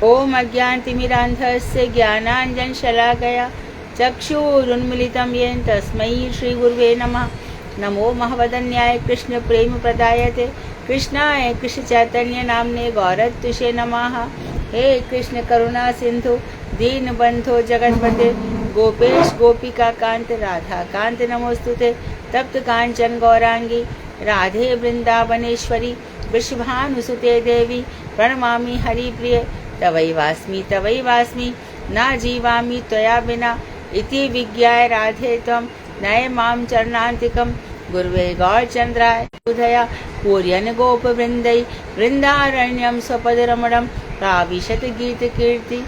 ओम अज्ञानतिमिरान्धस्य ज्ञानाञ्जनशलाकया चक्षुरुन्मीलितं येन तस्मै श्रीगुरुवे नमः। नमो महवदन्याय कृष्ण प्रेम प्रदायते कृष्णाय कृष्ण चैतन्य नामने गौरत्युषे नमः। हे कृष्ण करुणा सिंधु दीनबंधो जगतपते गोपेश गोपिका कांत राधा कांत नमोस्तुते। तप्त कांचन गौरांगी राधे वृंदावनेश्वरी वृषभानुसुते देवी प्रणमामि हरिप्रिये। तवै वास्मि न जीवामि त्वया बिना इति विज्ञाय राधे त्वं नय मां चरणान्तिकं। गुरुवे गौरचन्द्राय उदया पूर्यन गोपवृन्दै वृन्दारण्यं स्वपदरमणं प्राविशत गीतकीर्ति।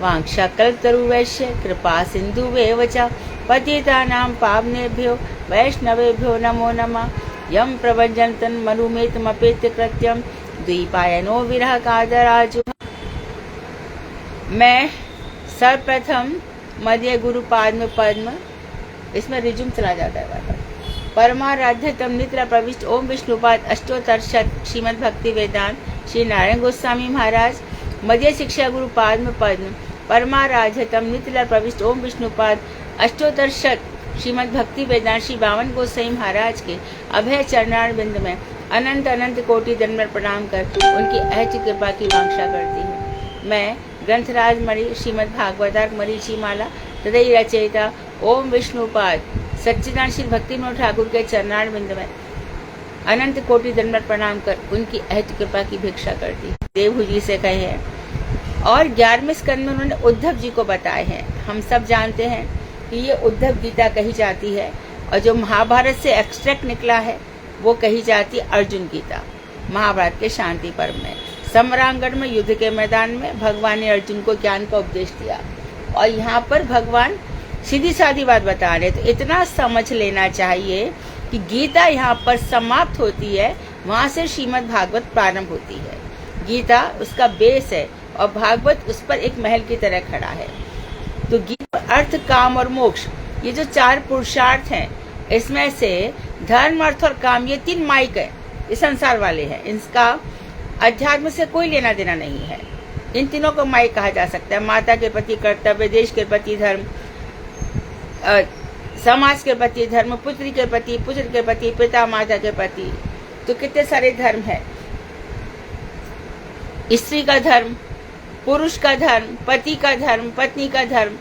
वाञ्छाकल्पतरुवैश्य कृपा सिन्धुवेव च पतितानां पावनेभ्यो वैष्णवेभ्यो नमो नमः। यं प्रभञ्जन्तं मनुमेतमपेत्य कृत्यं द्वैपायनो विरह कादराजु। मैं सर्वप्रथम मध्य गुरु पद्म इसमें रिज्यूम चला जाता है बार। परमाराध्य तम निद्रा प्रविष्ट ओम विष्णुपाद अष्टोत्तर शत श्रीमद् भक्ति वेदांत श्री नारायण गोस्वामी महाराज मध्य शिक्षा गुरु पद्म परमाराध्य तम निद्रा प्रविष्ट ओम विष्णुपाद अष्टोत्तर शत श्रीमद् भक्ति वेदांत श्री बावन गोस्वामी महाराज के अभय चरणार बिंद में अनंत अनंत कोटि दंडवत प्रणाम कर उनकी अहज कृपा की वांछा करती हूँ। मैं ग्रंथराज मणि श्रीमद् भागवतार्क मरीचि माला तदई रचयिता ओम विष्णुपाद सच्चिदानंद श्री भक्तिविनोद ठाकुर के चरणार बिंद में अनंत कोटि दंडवत प्रणाम कर उनकी अहज कृपा की भिक्षा करती। देवहू जी से कहे हैं और 11वें स्कंद में उन्होंने उद्धव जी को बताए हैं। हम सब जानते हैं कि ये उद्धव गीता कही जाती है और जो महाभारत से एक्सट्रैक्ट निकला है वो कही जाती है अर्जुन गीता। महाभारत के शांति पर्व में समरांगण में युद्ध के मैदान में भगवान ने अर्जुन को ज्ञान का उपदेश दिया और यहाँ पर भगवान सीधी सादी बात बता रहे। तो इतना समझ लेना चाहिए कि गीता यहाँ पर समाप्त होती है, वहाँ से श्रीमद् भागवत प्रारंभ होती है। गीता उसका बेस है और भागवत उस पर एक महल की तरह खड़ा है। तो गीता अर्थ काम और मोक्ष ये जो 4 पुरुषार्थ हैं, इसमें से धर्म अर्थ और काम ये 3 माइक है, ये संसार वाले हैं। इसका अध्यात्म से कोई लेना देना नहीं है। इन तीनों को माइक कहा जा सकता है। माता के प्रति कर्तव्य, देश के प्रति धर्म, समाज के प्रति धर्म, पुत्री के प्रति, पुत्र के प्रति, पिता माता के प्रति। तो कितने सारे धर्म है। स्त्री का धर्म, पुरुष का धर्म, पति का धर्म, पत्नी का धर्म।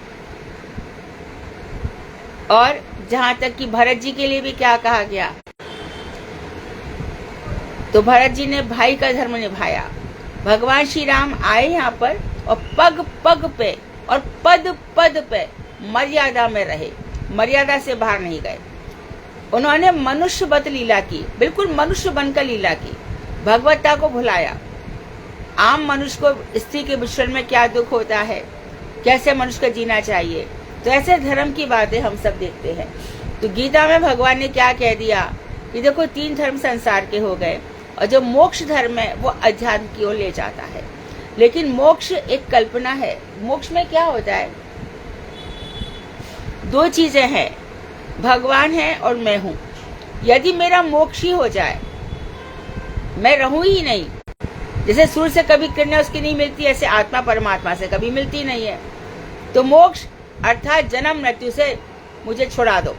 और जहां तक कि भरत जी के लिए भी क्या कहा गया, तो भरत जी ने भाई का धर्म निभाया। भगवान श्री राम आए यहाँ पर और पग पग पे और पद पद पे मर्यादा में रहे, मर्यादा से बाहर नहीं गए। उन्होंने मनुष्य बत लीला की, बिल्कुल मनुष्य बनकर लीला की, भगवत्ता को भुलाया। आम मनुष्य को स्त्री के विषय में क्या दुख होता है, कैसे मनुष्य को जीना चाहिए, तो ऐसे धर्म की बातें हम सब देखते हैं। तो गीता में भगवान ने क्या कह दिया कि देखो 3 धर्म संसार के हो गए और जो मोक्ष धर्म है वो अध्यात्म की ओर ले जाता है। लेकिन मोक्ष एक कल्पना है। मोक्ष में क्या होता है, 2 चीजें हैं, भगवान है और मैं हूं। यदि मेरा मोक्ष ही हो जाए, मैं रहूं ही नहीं, जैसे सूर्य से कभी किरणें उसकी नहीं मिलती, ऐसे आत्मा परमात्मा से कभी मिलती नहीं है। तो मोक्ष अर्थात जन्म मृत्यु से मुझे छुड़ा दो।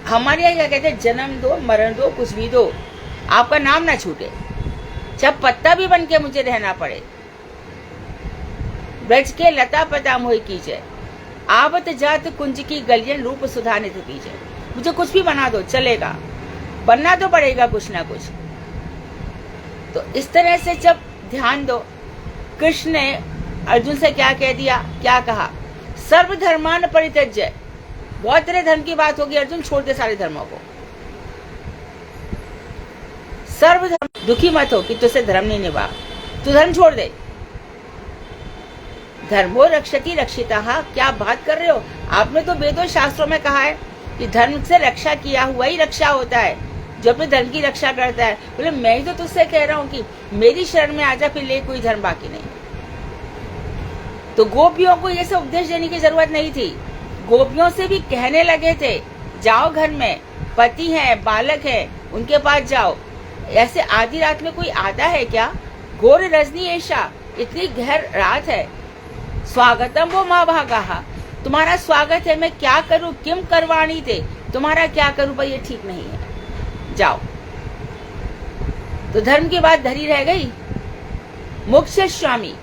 हमारे यहाँ क्या कहते हैं, जन्म दो, मरण दो, कुछ भी दो, आपका नाम ना छूटे, जब पत्ता भी बन के मुझे रहना पड़े। ब्रज के लता पता मोहि कीजिए, आवत जात कुंज की गलियन रूप सुधा नित कीजिए। मुझे कुछ भी बना दो, चलेगा, बनना तो पड़ेगा कुछ ना कुछ। तो इस तरह से जब ध्यान दो, कृष्ण ने अर्जुन से क्या कह दिया, क्या कहा, सर्वधर्मान परित्यज्य। बहुत तरह धर्म की बात होगी, अर्जुन छोड़ दे सारे धर्मों को। सर्वधर्म, दुखी मत हो कि तुझसे धर्म नहीं निभा, तू धर्म छोड़ दे। धर्मो रक्षति रक्षिता, क्या बात कर रहे हो, आपने तो वेदों शास्त्रों में कहा है कि धर्म से रक्षा किया हुआ ही रक्षा होता है, जो अपने धर्म की रक्षा करता है। बोले मैं ही तो तुझसे कह रहा हूँ कि मेरी शरण में आजा, फिर ले कोई धर्म बाकी नहीं। तो गोपियों को ये सब उपदेश देने की जरूरत नहीं थी। गोपियों से भी कहने लगे थे, जाओ घर में पति है, बालक है, उनके पास जाओ। ऐसे आधी रात में कोई आता है क्या? घोर रजनी ऐसा इतनी गहर रात है। स्वागतम वो माँ भागा, तुम्हारा स्वागत है, मैं क्या करूं, किम करवाणी थे, तुम्हारा क्या करूं भाई, ये ठीक नहीं है, जाओ। तो धर्म की बात धरी रह गई। मोक्ष स्वामी,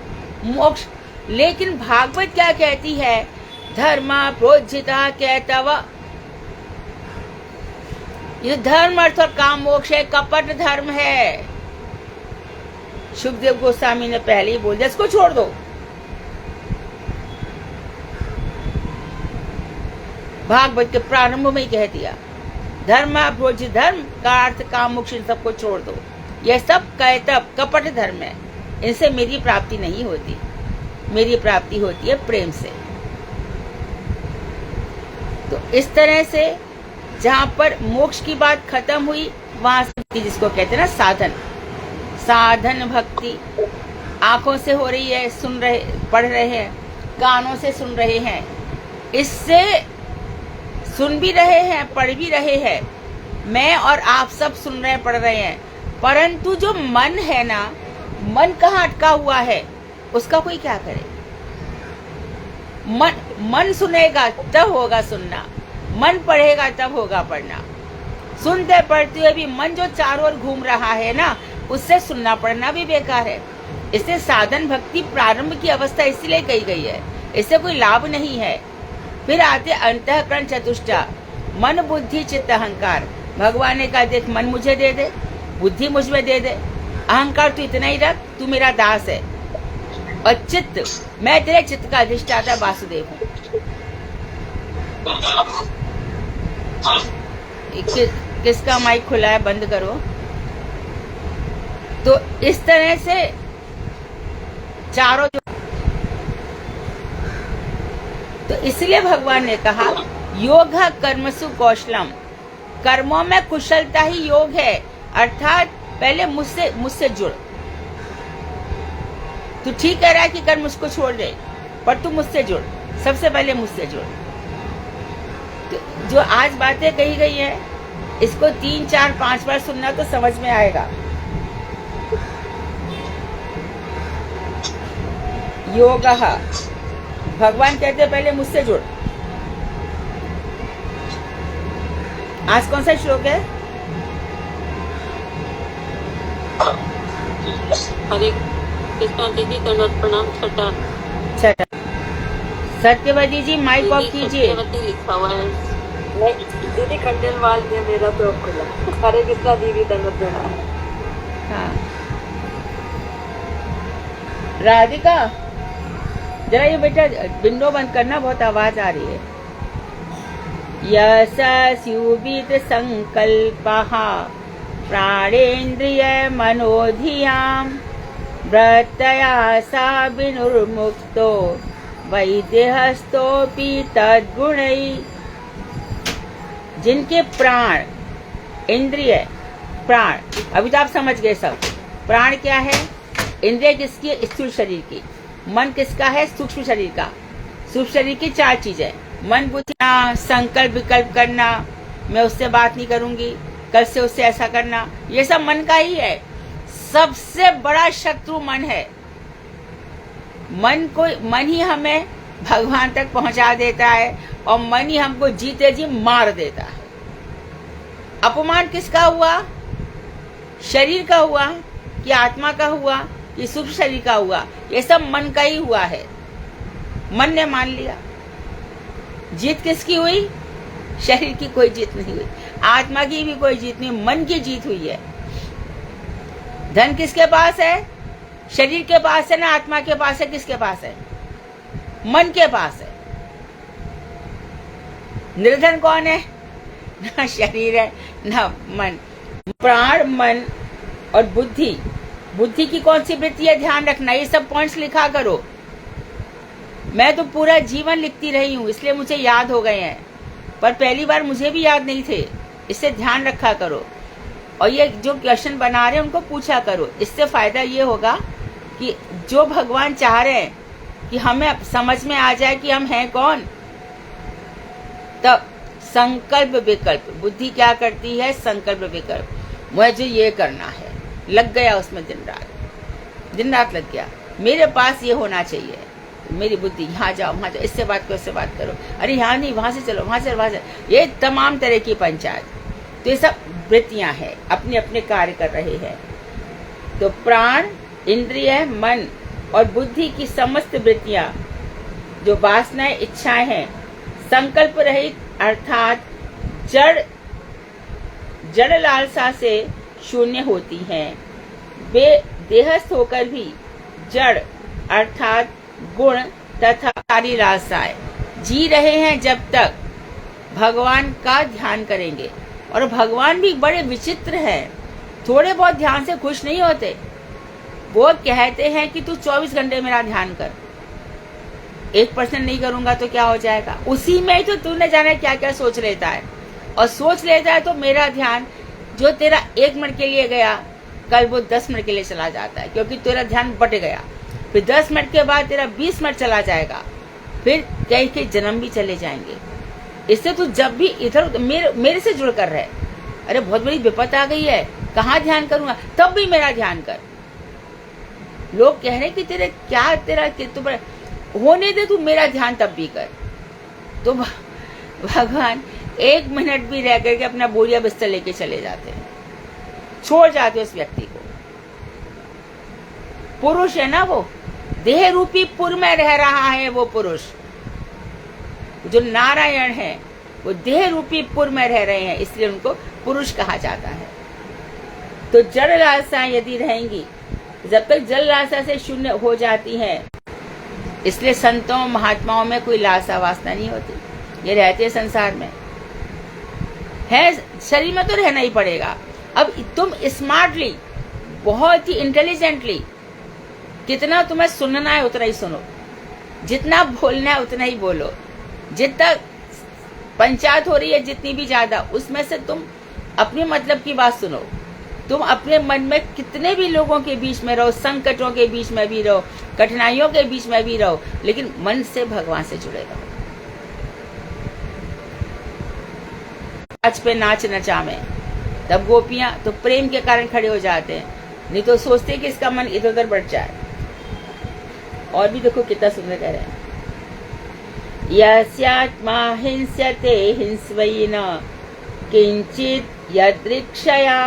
मोक्ष। लेकिन भागवत क्या कहती है, धर्मा प्रोज्झिता कहतव। ये धर्म अर्थ और काम मोक्ष है, कपट धर्म है। सुखदेव गोस्वामी ने पहले ही बोल दिया, इसको छोड़ दो। भागवत के प्रारंभ में ही कह दिया, धर्म प्रोज्झित, धर्म का अर्थ काम मोक्ष, इन सबको छोड़ दो। यह सब कहतव कपट धर्म है, इनसे मेरी प्राप्ति नहीं होती। मेरी प्राप्ति होती है प्रेम से। तो इस तरह से जहां पर मोक्ष की बात खत्म हुई, वहां से जिसको कहते हैं ना साधन, साधन भक्ति आंखों से हो रही है, सुन रहे, पढ़ रहे हैं, कानों से सुन रहे हैं, इससे सुन भी रहे हैं, पढ़ भी रहे हैं, मैं और आप सब सुन रहे हैं, पढ़ रहे हैं। परंतु जो मन है ना, मन कहाँ अटका हुआ है, उसका कोई क्या करे। मन सुनेगा तब होगा सुनना, मन पढ़ेगा तब होगा पढ़ना। सुनते पढ़ते हुए भी मन जो चारों ओर घूम रहा है ना, उससे सुनना पढ़ना भी बेकार है। इससे साधन भक्ति प्रारंभ की अवस्था इसलिए कही गई है, इससे कोई लाभ नहीं है। फिर आते अंतःकरण चतुष्टा, मन बुद्धि चित्त अहंकार। भगवान ने कहा, देख मन मुझे दे दे, बुद्धि मुझ में दे दे, अहंकार तू इतना ही रख, तू मेरा दास है, और चित्त, मैं तेरे चित्त का अधिष्ठाता वासुदेव हूँ। किसका माइक खुला है, बंद करो। तो इस तरह से चारों, तो इसलिए भगवान ने कहा, योग कर्मसु कौशलम, कर्मों में कुशलता ही योग है। अर्थात पहले मुझसे जुड़। तू ठीक कह रहा है कि कर्म उसको छोड़ दे, पर तू मुझसे जुड़, सबसे पहले मुझसे जुड़। तो जो आज बातें कही गई है, इसको 3, 4, 5 बार सुनना तो समझ में आएगा। योग, भगवान कहते पहले मुझसे जुड़। आज कौन सा श्लोक है? हरे कृष्णा दीदी, दंडवत प्रणाम। छठा। सत्यवती जी माइक ऑफ कीजिए। सत्यवती लिखा हुआ है। नहीं दीदी, खंडेलवाल ने मेरा तो खुला। हरे कृष्णा दीदी, दंडवत प्रणाम। हाँ, राधिका जरा ये बेटा विंडो बंद करना, बहुत आवाज आ रही है। यस्युबित संकल्पः प्राणेन्द्रिय मनोधियाम व्रतया सा विनुर्मुक्तो वैदेहस्तोपि तद्गुणै। जिनके प्राण, इंद्रिय, प्राण, अभी तो आप समझ गए सब। प्राण क्या है? इंद्रिय किसकी है? स्थूल शरीर की। मन किसका है? सूक्ष्म शरीर का। सूक्ष्म शरीर की 4 चीजें, मन, बुद्धि, संकल्प विकल्प करना, मैं उससे बात नहीं करूंगी, कल से उससे ऐसा करना, ये सब मन का ही है। सबसे बड़ा शत्रु मन है। मन ही हमें भगवान तक पहुंचा देता है, और मन ही हमको जीते जी मार देता है। अपमान किसका हुआ? शरीर का हुआ कि आत्मा का हुआ कि सूक्ष्म शरीर का हुआ? ये सब मन का ही हुआ है। मन ने मान लिया। जीत किसकी हुई? शरीर की कोई जीत नहीं हुई, आत्मा की भी कोई जीत नहीं, मन की जीत हुई है। धन किसके पास है? शरीर के पास है ना आत्मा के पास है? किसके पास है? मन के पास है। निर्धन कौन है? ना शरीर है ना मन। प्राण, मन और बुद्धि। बुद्धि की कौन सी वृत्ति है? ध्यान रखना। ये सब पॉइंट्स लिखा करो। मैं तो पूरा जीवन लिखती रही हूँ, इसलिए मुझे याद हो गए हैं, पर पहली बार मुझे भी याद नहीं थे। इससे ध्यान रखा करो, और ये जो क्वेश्चन बना रहे हैं उनको पूछा करो। इससे फायदा ये होगा कि जो भगवान चाह रहे हैं कि हमें समझ में आ जाए कि हम हैं कौन। तब संकल्प विकल्प, बुद्धि क्या करती है? संकल्प विकल्प, मुझे ये करना है, लग गया उसमें दिन रात लग गया। मेरे पास ये होना चाहिए, मेरी बुद्धि यहाँ जाओ वहाँ जाओ, इससे बात करो, इससे बात करो, अरे यहाँ नहीं वहाँ से चलो, वहाँ से वहाँ से, ये तमाम तरह की पंचायत। तो ये सब वृत्तियां हैं, अपने अपने कार्य कर रहे हैं। तो प्राण, इंद्रिय, मन और बुद्धि की समस्त वृत्तियां, जो वासनाएं, इच्छाएं हैं, संकल्प रहित अर्थात जड़ लालसा से शून्य होती हैं। वे देहस्थ होकर भी जड़ अर्थात गुण तथा सारी लालसाएं जी रहे हैं जब तक भगवान का ध्यान करेंगे। और भगवान भी बड़े विचित्र हैं, थोड़े बहुत ध्यान से खुश नहीं होते। वो कहते हैं कि तू 24 घंटे मेरा ध्यान कर, 1% नहीं करूंगा तो क्या हो जाएगा। उसी में ही तो तूने जाना क्या क्या सोच लेता है, और सोच लेता है तो मेरा ध्यान जो तेरा 1 मिनट के लिए गया, कल वो 10 मिनट के लिए चला जाता है, क्योंकि तेरा ध्यान बट गया। फिर 10 मिनट के बाद तेरा 20 मिनट चला जाएगा, फिर कई के जन्म भी चले जाएंगे। इससे तू जब भी इधर मेरे से जुड़ कर रहे, अरे बहुत बड़ी विपत्ति आ गई है, कहाँ ध्यान करूंगा, तब भी मेरा ध्यान कर। लोग कह रहे कि तू होने दे, तू मेरा ध्यान तब भी कर। तो भगवान 1 मिनट भी रह करके अपना बोरिया बिस्तर लेके चले जाते हैं, छोड़ जाते उस व्यक्ति को। पुरुष है ना वो, देह रूपी पुर में रह रहा है वो पुरुष। जो नारायण है वो देह रूपी पुर में रह रहे हैं, इसलिए उनको पुरुष कहा जाता है। तो जड़ लालसाएं यदि रहेंगी, जब तक जड़ लालसा से शून्य हो जाती हैं, इसलिए संतों महात्माओं में कोई लालसा वासना नहीं होती। ये रहते संसार में है, शरीर में तो रहना ही पड़ेगा। अब तुम स्मार्टली, बहुत ही इंटेलिजेंटली, कितना तुम्हें सुनना है उतना ही सुनो, जितना बोलना है उतना ही बोलो। जितना पंचायत हो रही है जितनी भी ज्यादा, उसमें से तुम अपने मतलब की बात सुनो। तुम अपने मन में कितने भी लोगों के बीच में रहो, संकटों के बीच में भी रहो, कठिनाइयों के बीच में भी रहो, लेकिन मन से भगवान से जुड़े रहो। नाच पे नाच नचावे, तब गोपियां तो प्रेम के कारण खड़े हो जाते हैं, नहीं तो सोचते कि इसका मन इधर उधर बढ़ जाए। और भी देखो कितना सुंदर कह रहे हैं, यस्यात्मा हिंस्यते हिंस्वैन किंचित यदृक्षया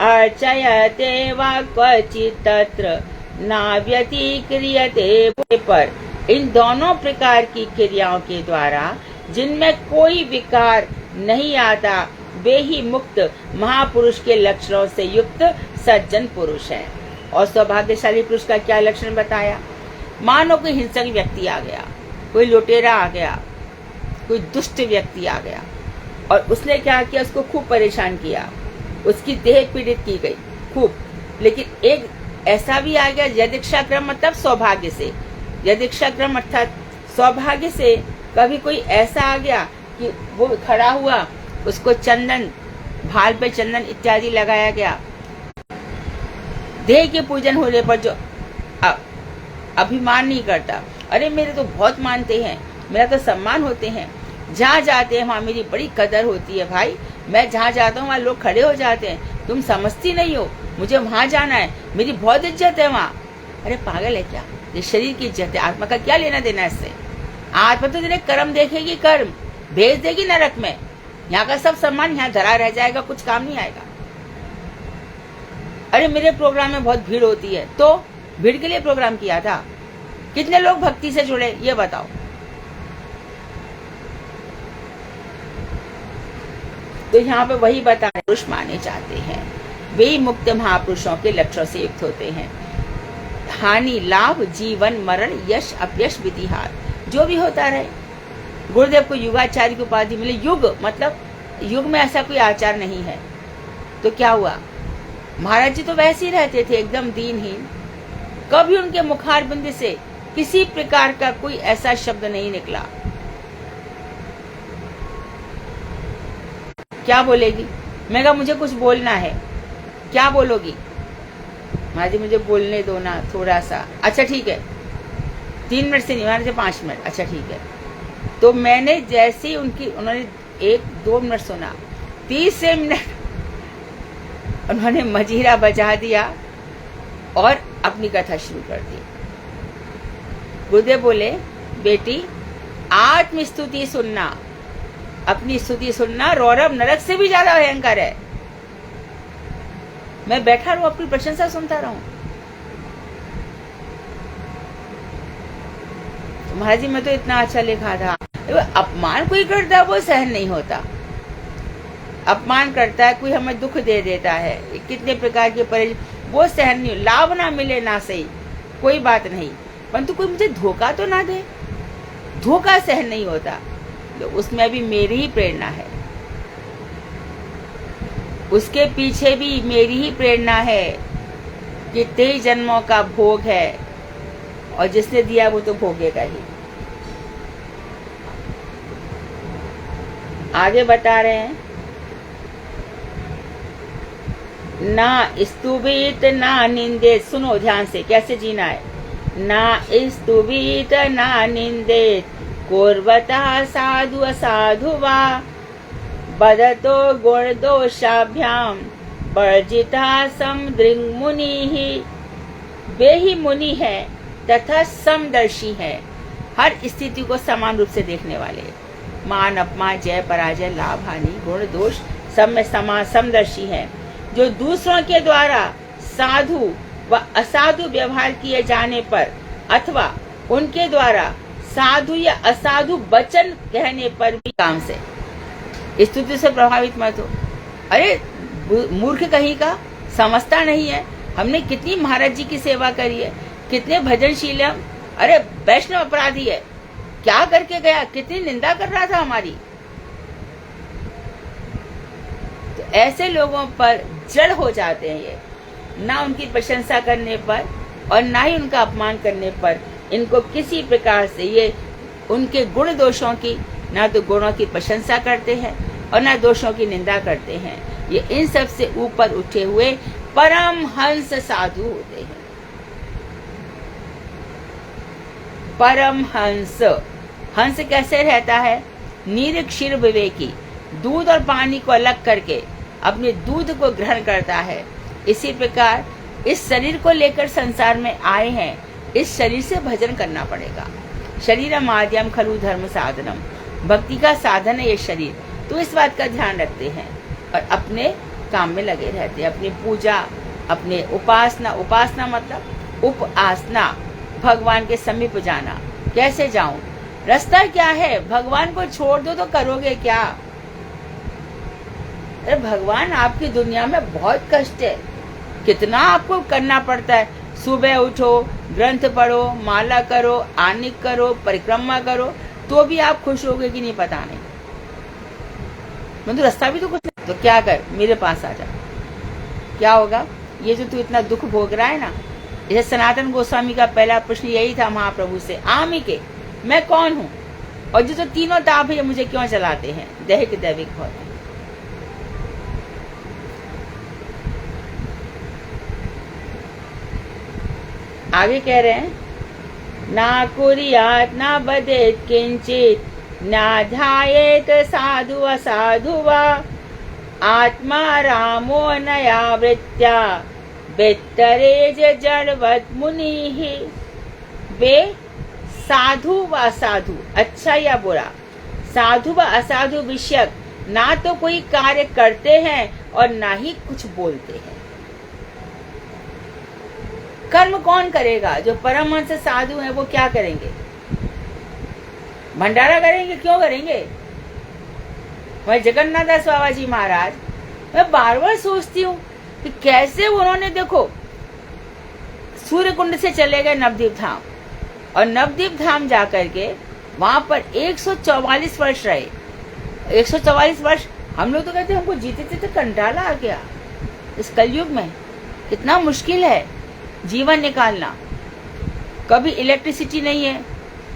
अर्चयते वा क्वचित तत्र नाव्यतिक्रियते। पर इन दोनों प्रकार की क्रियाओं के द्वारा जिनमें कोई विकार नहीं आता, वे ही मुक्त महापुरुष के लक्षणों से युक्त सज्जन पुरुष है। और सौभाग्यशाली पुरुष का क्या लक्षण बताया? मानो कोई हिंसक व्यक्ति आ गया, कोई लुटेरा आ गया, कोई दुष्ट व्यक्ति आ गया, और उसने क्या किया, उसको खूब परेशान किया, उसकी देह पीड़ित की गई खूब। लेकिन एक ऐसा भी आ गया, यदीक्षा क्रम मतलब सौभाग्य से, यदीक्षा क्रम अर्थात सौभाग्य से कभी कोई ऐसा आ गया कि वो खड़ा हुआ, उसको चंदन, भाल पे चंदन इत्यादि लगाया गया। देह के पूजन होने पर जो अभिमान नहीं करता, अरे मेरे तो बहुत मानते हैं, मेरा तो सम्मान होते हैं, जहाँ जाते हैं वहाँ मेरी बड़ी कदर होती है भाई, मैं जहाँ जाता हूँ वहाँ लोग खड़े हो जाते हैं, तुम समझती नहीं हो, मुझे वहाँ जाना है, मेरी बहुत इज्जत है वहाँ। अरे पागल है क्या? ये शरीर की इज्जत है, आत्मा का क्या लेना देना इससे? आत्मा तो तेरे कर्म देखेगी, कर्म भेज देगी नरक में। यहाँ का सब सम्मान यहाँ धरा रह जाएगा, कुछ काम नहीं आएगा। अरे मेरे प्रोग्राम में बहुत भीड़ होती है, तो भीड़ के लिए प्रोग्राम किया था, कितने लोग भक्ति से जुड़े ये बताओ। तो यहाँ पे वही बता रहे, पुरुष माने जाते हैं, वे ही मुक्त महापुरुषों के लक्षणों से युक्त होते हैं। हानि लाभ, जीवन मरण, यश अपयश, विधिहार, जो भी होता रहे। गुरुदेव को युगाचार्य की उपाधि मिली। युग मतलब युग में ऐसा कोई आचार नहीं है, तो क्या हुआ? महाराज जी तो वैसे ही रहते थे, एकदम दीनहीन। कभी उनके मुखार बिंद से किसी प्रकार का कोई ऐसा शब्द नहीं निकला। क्या बोलेगी? मैं कहा मुझे कुछ बोलना है। क्या बोलोगी? महाराज जी मुझे बोलने दो ना थोड़ा सा। अच्छा ठीक है, 3 मिनट से नहीं, महाराज जी 5 मिनट। अच्छा ठीक है। तो मैंने जैसे ही उन्होंने 1-2 मिनट सुना, 30 मिनट उन्होंने मजीरा बजा दिया और अपनी कथा शुरू कर दी। गुरुदेव बोले, बेटी आत्म स्तुति सुनना, अपनी स्तुति सुनना रौरव नरक से भी ज्यादा भयंकर है। मैं बैठा रहूं अपनी प्रशंसा सुनता रहूं। तो महाराज जी मैं तो इतना अच्छा लिखा था। अपमान कोई करता है वो सहन नहीं होता। अपमान करता है, कोई हमें दुख दे देता है, कितने प्रकार के परेशानी, वो सहन नहीं, लाभ ना मिले ना सही, कोई बात नहीं, परंतु कोई मुझे धोखा तो ना दे, धोखा सहन नहीं होता। तो उसमें भी मेरी ही प्रेरणा है, उसके पीछे भी मेरी ही प्रेरणा है। कितने जन्मों का भोग है और जिसने दिया वो तो भोगेगा ही। आगे बता रहे हैं, ना स्तुभित ना निंदित। सुनो ध्यान से कैसे जीना है। ना स्तुभित ना निंदित कुर्वतः साधु असाधु वा बदतो गुण दोषाभ्याम वर्जिता समदृङ् मुनि। वे ही मुनि है तथा समदर्शी है, हर स्थिति को समान रूप से देखने वाले, मान अपमान जय पराजय लाभ हानि गुण दोष सब में समान समदर्शी है, जो दूसरों के द्वारा साधु व असाधु व्यवहार किए जाने पर अथवा उनके द्वारा साधु या असाधु वचन कहने पर भी काम से स्तुति से प्रभावित मत हो। अरे मूर्ख कहीं का, समझता नहीं है। हमने कितनी महाराज जी की सेवा करी है, कितने भजनशील हम। अरे वैष्णव अपराधी है, क्या करके गया, कितनी निंदा कर रहा था हमारी। तो ऐसे लोगों पर जड़ हो जाते हैं ये, ना उनकी प्रशंसा करने पर और ना ही उनका अपमान करने पर इनको किसी प्रकार से ये उनके गुण दोषों की, ना तो गुणों की प्रशंसा करते हैं और ना दोषों की निंदा करते हैं। ये इन सब से ऊपर उठे हुए परम हंस साधु होते हैं। परम हंस, हंस कैसे रहता है? निरक्षीर विवेकी, दूध और पानी को अलग करके अपने दूध को ग्रहण करता है। इसी प्रकार इस शरीर को लेकर संसार में आए हैं, इस शरीर से भजन करना पड़ेगा। शरीरम आद्यम खलु धर्म साधनम, भक्ति का साधन है ये शरीर। तो इस बात का ध्यान रखते हैं और अपने काम में लगे रहते हैं, अपनी पूजा, अपने उपासना, उपासना मतलब उपासना, भगवान के समीप जाना। कैसे जाऊं? रास्ता क्या है? भगवान को छोड़ दो तो करोगे क्या? अरे भगवान आपकी दुनिया में बहुत कष्ट है, कितना आपको करना पड़ता है। सुबह उठो, ग्रंथ पढ़ो, माला करो, आनिक करो, परिक्रमा करो, तो भी आप खुश होगे कि नहीं पता नहीं। मतलब रास्ता भी तो कुछ नहीं। तो क्या कर, मेरे पास आ जा, क्या होगा? ये जो तू इतना दुख भोग रहा है ना, जैसे सनातन गोस्वामी का पहला प्रश्न यही था महाप्रभु से, आमी के मैं कौन हूँ और जो तीनों ताप है ये मुझे क्यों चलाते हैं? दैहिक दैविक भौतिक। आगे कह रहे हैं, ना कुर्यात् ना बदेत् किंचित ना ध्यायेत साधु असाधु वा आत्मा रामो नया वृत्त्या वित्तरेज जड़वत् मुनिः। वे साधु व असाधु, अच्छा या बुरा, साधु व असाधु विषयक ना तो कोई कार्य करते हैं और ना ही कुछ बोलते हैं। कर्म कौन करेगा? जो परमहंस साधु हैं वो क्या करेंगे? भंडारा करेंगे। क्यों करेंगे? वही जगन्नाथ दास बाबा जी महाराज, मैं बार बार सोचती हूँ कि कैसे उन्होंने, देखो सूर्य कुंड से चले गए नवद्वीप धाम और नवद्वीप धाम जाकर के वहां पर 144 वर्ष रहे। 144 वर्ष हम लोग तो कहते हैं हमको जीते जीते कंटाला आ गया। इस कलयुग में कितना मुश्किल है जीवन निकालना। कभी इलेक्ट्रिसिटी नहीं है,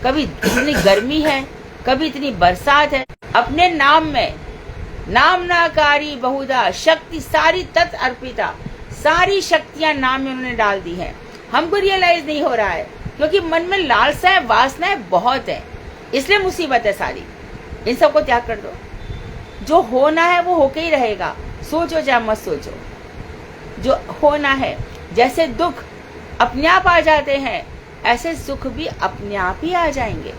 कभी इतनी गर्मी है, कभी इतनी बरसात है। अपने नाम में नामनाकारी बहुधा शक्ति सारी तत् अर्पिता, सारी शक्तियां नाम में उन्होंने डाल दी हैं। हमको रियलाइज नहीं हो रहा है क्योंकि मन में लालसाएं वासनाएं बहुत है, इसलिए मुसीबत है सारी। इन सबको त्याग कर दो, जो होना है वो होके ही रहेगा। सोचो या मत सोचो, जो होना है। जैसे दुख अपने आप आ जाते हैं ऐसे सुख भी अपने आप ही आ जाएंगे,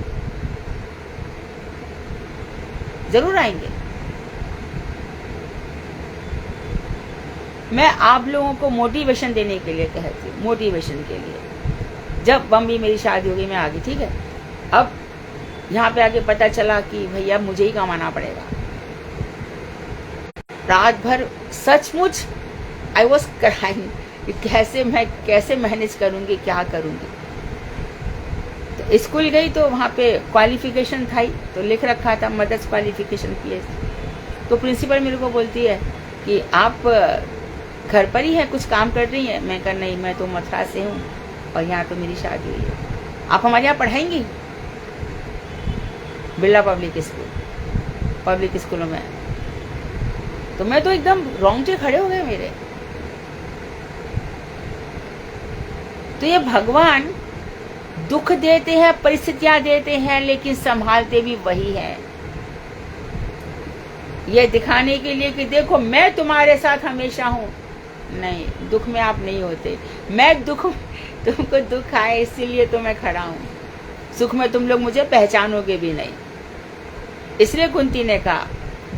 जरूर आएंगे। मैं आप लोगों को मोटिवेशन देने के लिए कहती हूँ, मोटिवेशन के लिए। जब बम्बई मेरी शादी हो गई, मैं आ गई, ठीक है। अब यहाँ पे आके पता चला कि भैया मुझे ही कमाना पड़ेगा। रात भर सचमुच आई वॉज क्राइंग, कैसे मैनेज करूंगी, क्या करूंगी। तो स्कूल गई तो वहाँ पे क्वालिफिकेशन था ही, तो लिख रखा था मदर्स क्वालिफिकेशन PhD। तो प्रिंसिपल मेरे को बोलती है कि आप घर पर ही है, कुछ काम कर रही है। मैं कहा नहीं, मैं तो मथुरा से हूँ और यहाँ तो मेरी शादी हुई है, आप हमारे यहाँ पढ़ाएंगी? बिरला पब्लिक स्कूलों में। तो मैं तो एकदम रोंगटे खड़े हो गए मेरे। तो ये भगवान दुख देते हैं, परिस्थितियां देते हैं, लेकिन संभालते भी वही हैं। ये दिखाने के लिए कि देखो मैं तुम्हारे साथ हमेशा हूं। नहीं, दुख में आप नहीं होते। तुमको दुख आए इसीलिए तो मैं खड़ा हूं। सुख में तुम लोग मुझे पहचानोगे भी नहीं। इसलिए कुंती ने कहा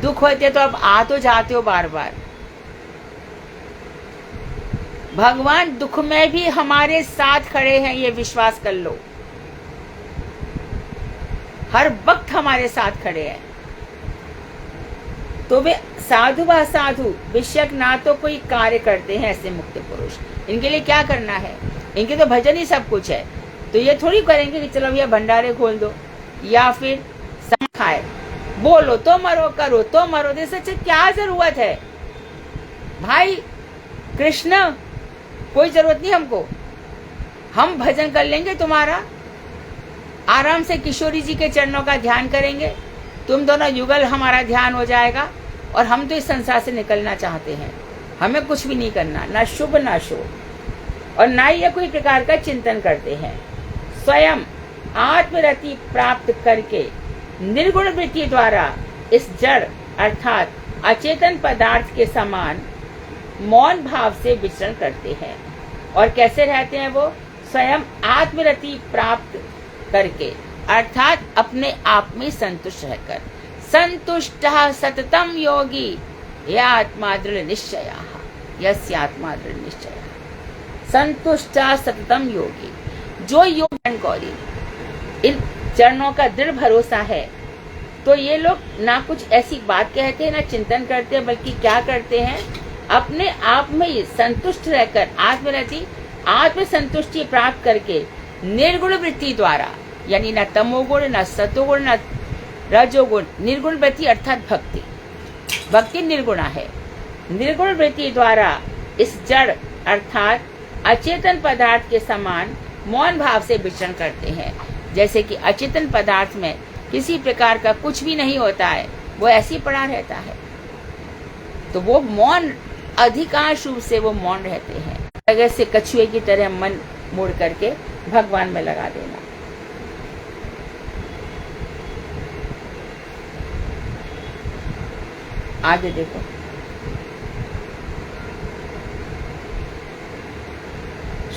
दुख होते तो अब आ तो जाते हो बार बार। भगवान दुख में भी हमारे साथ खड़े हैं, ये विश्वास कर लो। हर वक्त हमारे साथ खड़े हैं। तो वे साधु व साधु बेशक ना तो कोई कार्य करते हैं, ऐसे मुक्त पुरुष। इनके लिए क्या करना है? इनके तो भजन ही सब कुछ है। तो ये थोड़ी करेंगे कि चलो भैया भंडारे खोल दो या फिर सम खाए, बोलो तो मरो, करो तो मरो। जैसे क्या जरूरत है भाई? कृष्ण कोई जरूरत नहीं हमको। हम भजन कर लेंगे तुम्हारा, आराम से किशोरी जी के चरणों का ध्यान करेंगे, तुम दोनों युगल हमारा ध्यान हो जाएगा। और हम तो इस संसार से निकलना चाहते हैं, हमें कुछ भी नहीं करना, ना शुभ ना शुभ, और ना ही ये कोई प्रकार का चिंतन करते हैं। स्वयं आत्मरति प्राप्त करके निर्गुण वृत्ति द्वारा इस जड़ अर्थात अचेतन पदार्थ के समान मौन भाव से विचरण करते हैं। और कैसे रहते हैं वो? स्वयं आत्मरति प्राप्त करके अर्थात अपने आप में संतुष्ट रहकर। संतुष्टः सततम योगी आत्मा दृढ़ निश्चय, यस्यात्मा दृढ़ निश्चय। संतुष्टः सततम योगी, जो योग गौरी इन चरणों का दृढ़ भरोसा है, तो ये लोग ना कुछ ऐसी बात कहते हैं, ना चिंतन करते हैं, बल्कि क्या करते हैं? अपने आप में ही संतुष्ट रहकर आत्मरति आत्म संतुष्टि प्राप्त करके निर्गुण वृत्ति द्वारा, यानी न तमोगुण न सतोगुण न रजोगुण, निर्गुण वृत्ति अर्थात भक्ति। भक्ति निर्गुणा है। निर्गुण वृत्ति द्वारा इस जड़ अर्थात अचेतन पदार्थ के समान मौन भाव से विचरण करते हैं। जैसे कि अचेतन पदार्थ में किसी प्रकार का कुछ भी नहीं होता है, वो ऐसे ही पड़ा रहता है, तो वो मौन, अधिकांश रूप से वो मौन रहते हैं। अगर से कछुए की तरह मन मोड़ करके भगवान में लगा देना। आगे देखो,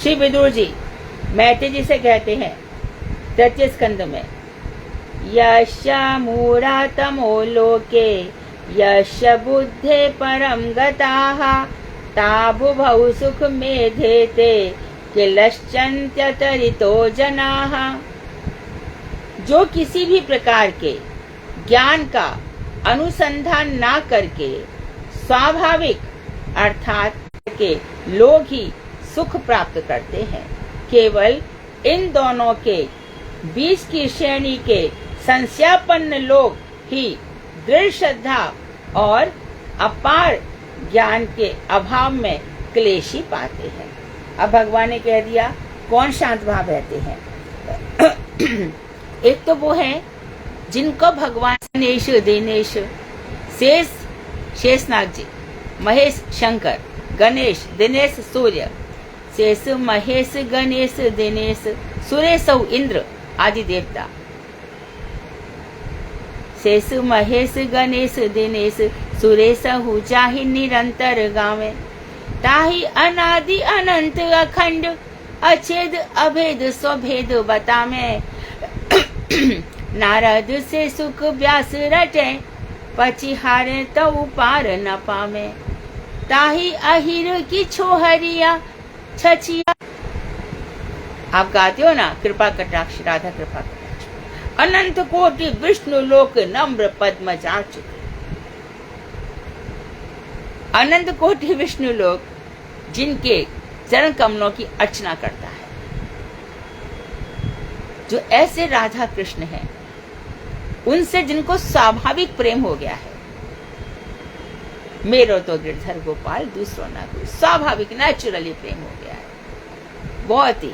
श्री विदुर जी मैत्री जी से कहते हैं 3 स्कंद में, यश मूढ़ा तमो लोके यश बुद्धे परम गताः ताभुभौ सुख मेधेते किलश्चन्त्यतरितो जनाः। जो किसी भी प्रकार के ज्ञान का अनुसंधान ना करके स्वाभाविक अर्थात के लोग ही सुख प्राप्त करते हैं, केवल इन दोनों के बीच की श्रेणी के संशयापन्न लोग ही दृढ़ श्रद्धा और अपार ज्ञान के अभाव में क्लेशी पाते हैं। अब भगवान ने कह दिया कौन शांत भाव रहते हैं। एक तो वो है जिनको भगवान नेश दिनेश शेषनाग जी, महेश शंकर, गणेश दिनेश सूर्य, शेष महेश गणेश दिनेश सुरेशौ इंद्र आदि देवता, शेष महेश गणेश दिनेश सुरेशहु जाहि निरंतर गावे, ताहि अनादि अनंत अखंड अछेद अभेद स्वभेद बता मैं। नारद से सुख व्यास रटे, पची हारे तऊ पार न पावे। ताही अहिर की छोहरिया छचिया। आप गाते हो ना, कृपा कटाक्ष राधा कृपा कटाक्ष, अनंत कोटि विष्णु लोक नम्र पद्म जाच। अनंत कोटि विष्णु लोक जिनके चरण कमलों की अर्चना करता है, जो ऐसे राधा कृष्ण हैं, उनसे जिनको स्वाभाविक प्रेम हो गया है। मेरो तो गिरधर गोपाल दूसरो ना कोई, स्वाभाविक नेचुरली प्रेम हो गया है। बहुत ही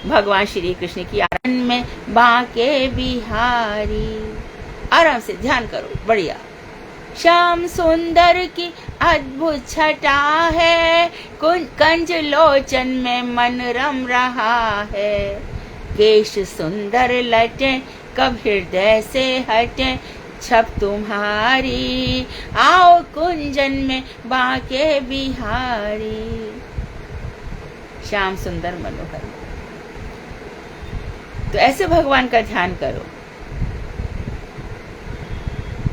भगवान श्री कृष्ण की आराधना में बाके बिहारी। आराम से ध्यान करो, बढ़िया। श्याम सुंदर की अद्भुत छटा है, कंज लोचन में मन रम रहा है। केश सुंदर लटे कब हृदय से हटे, छप तुम्हारी आओ कुंजन में बाके बिहारी। श्याम सुंदर मनोहर। तो ऐसे भगवान का ध्यान करो।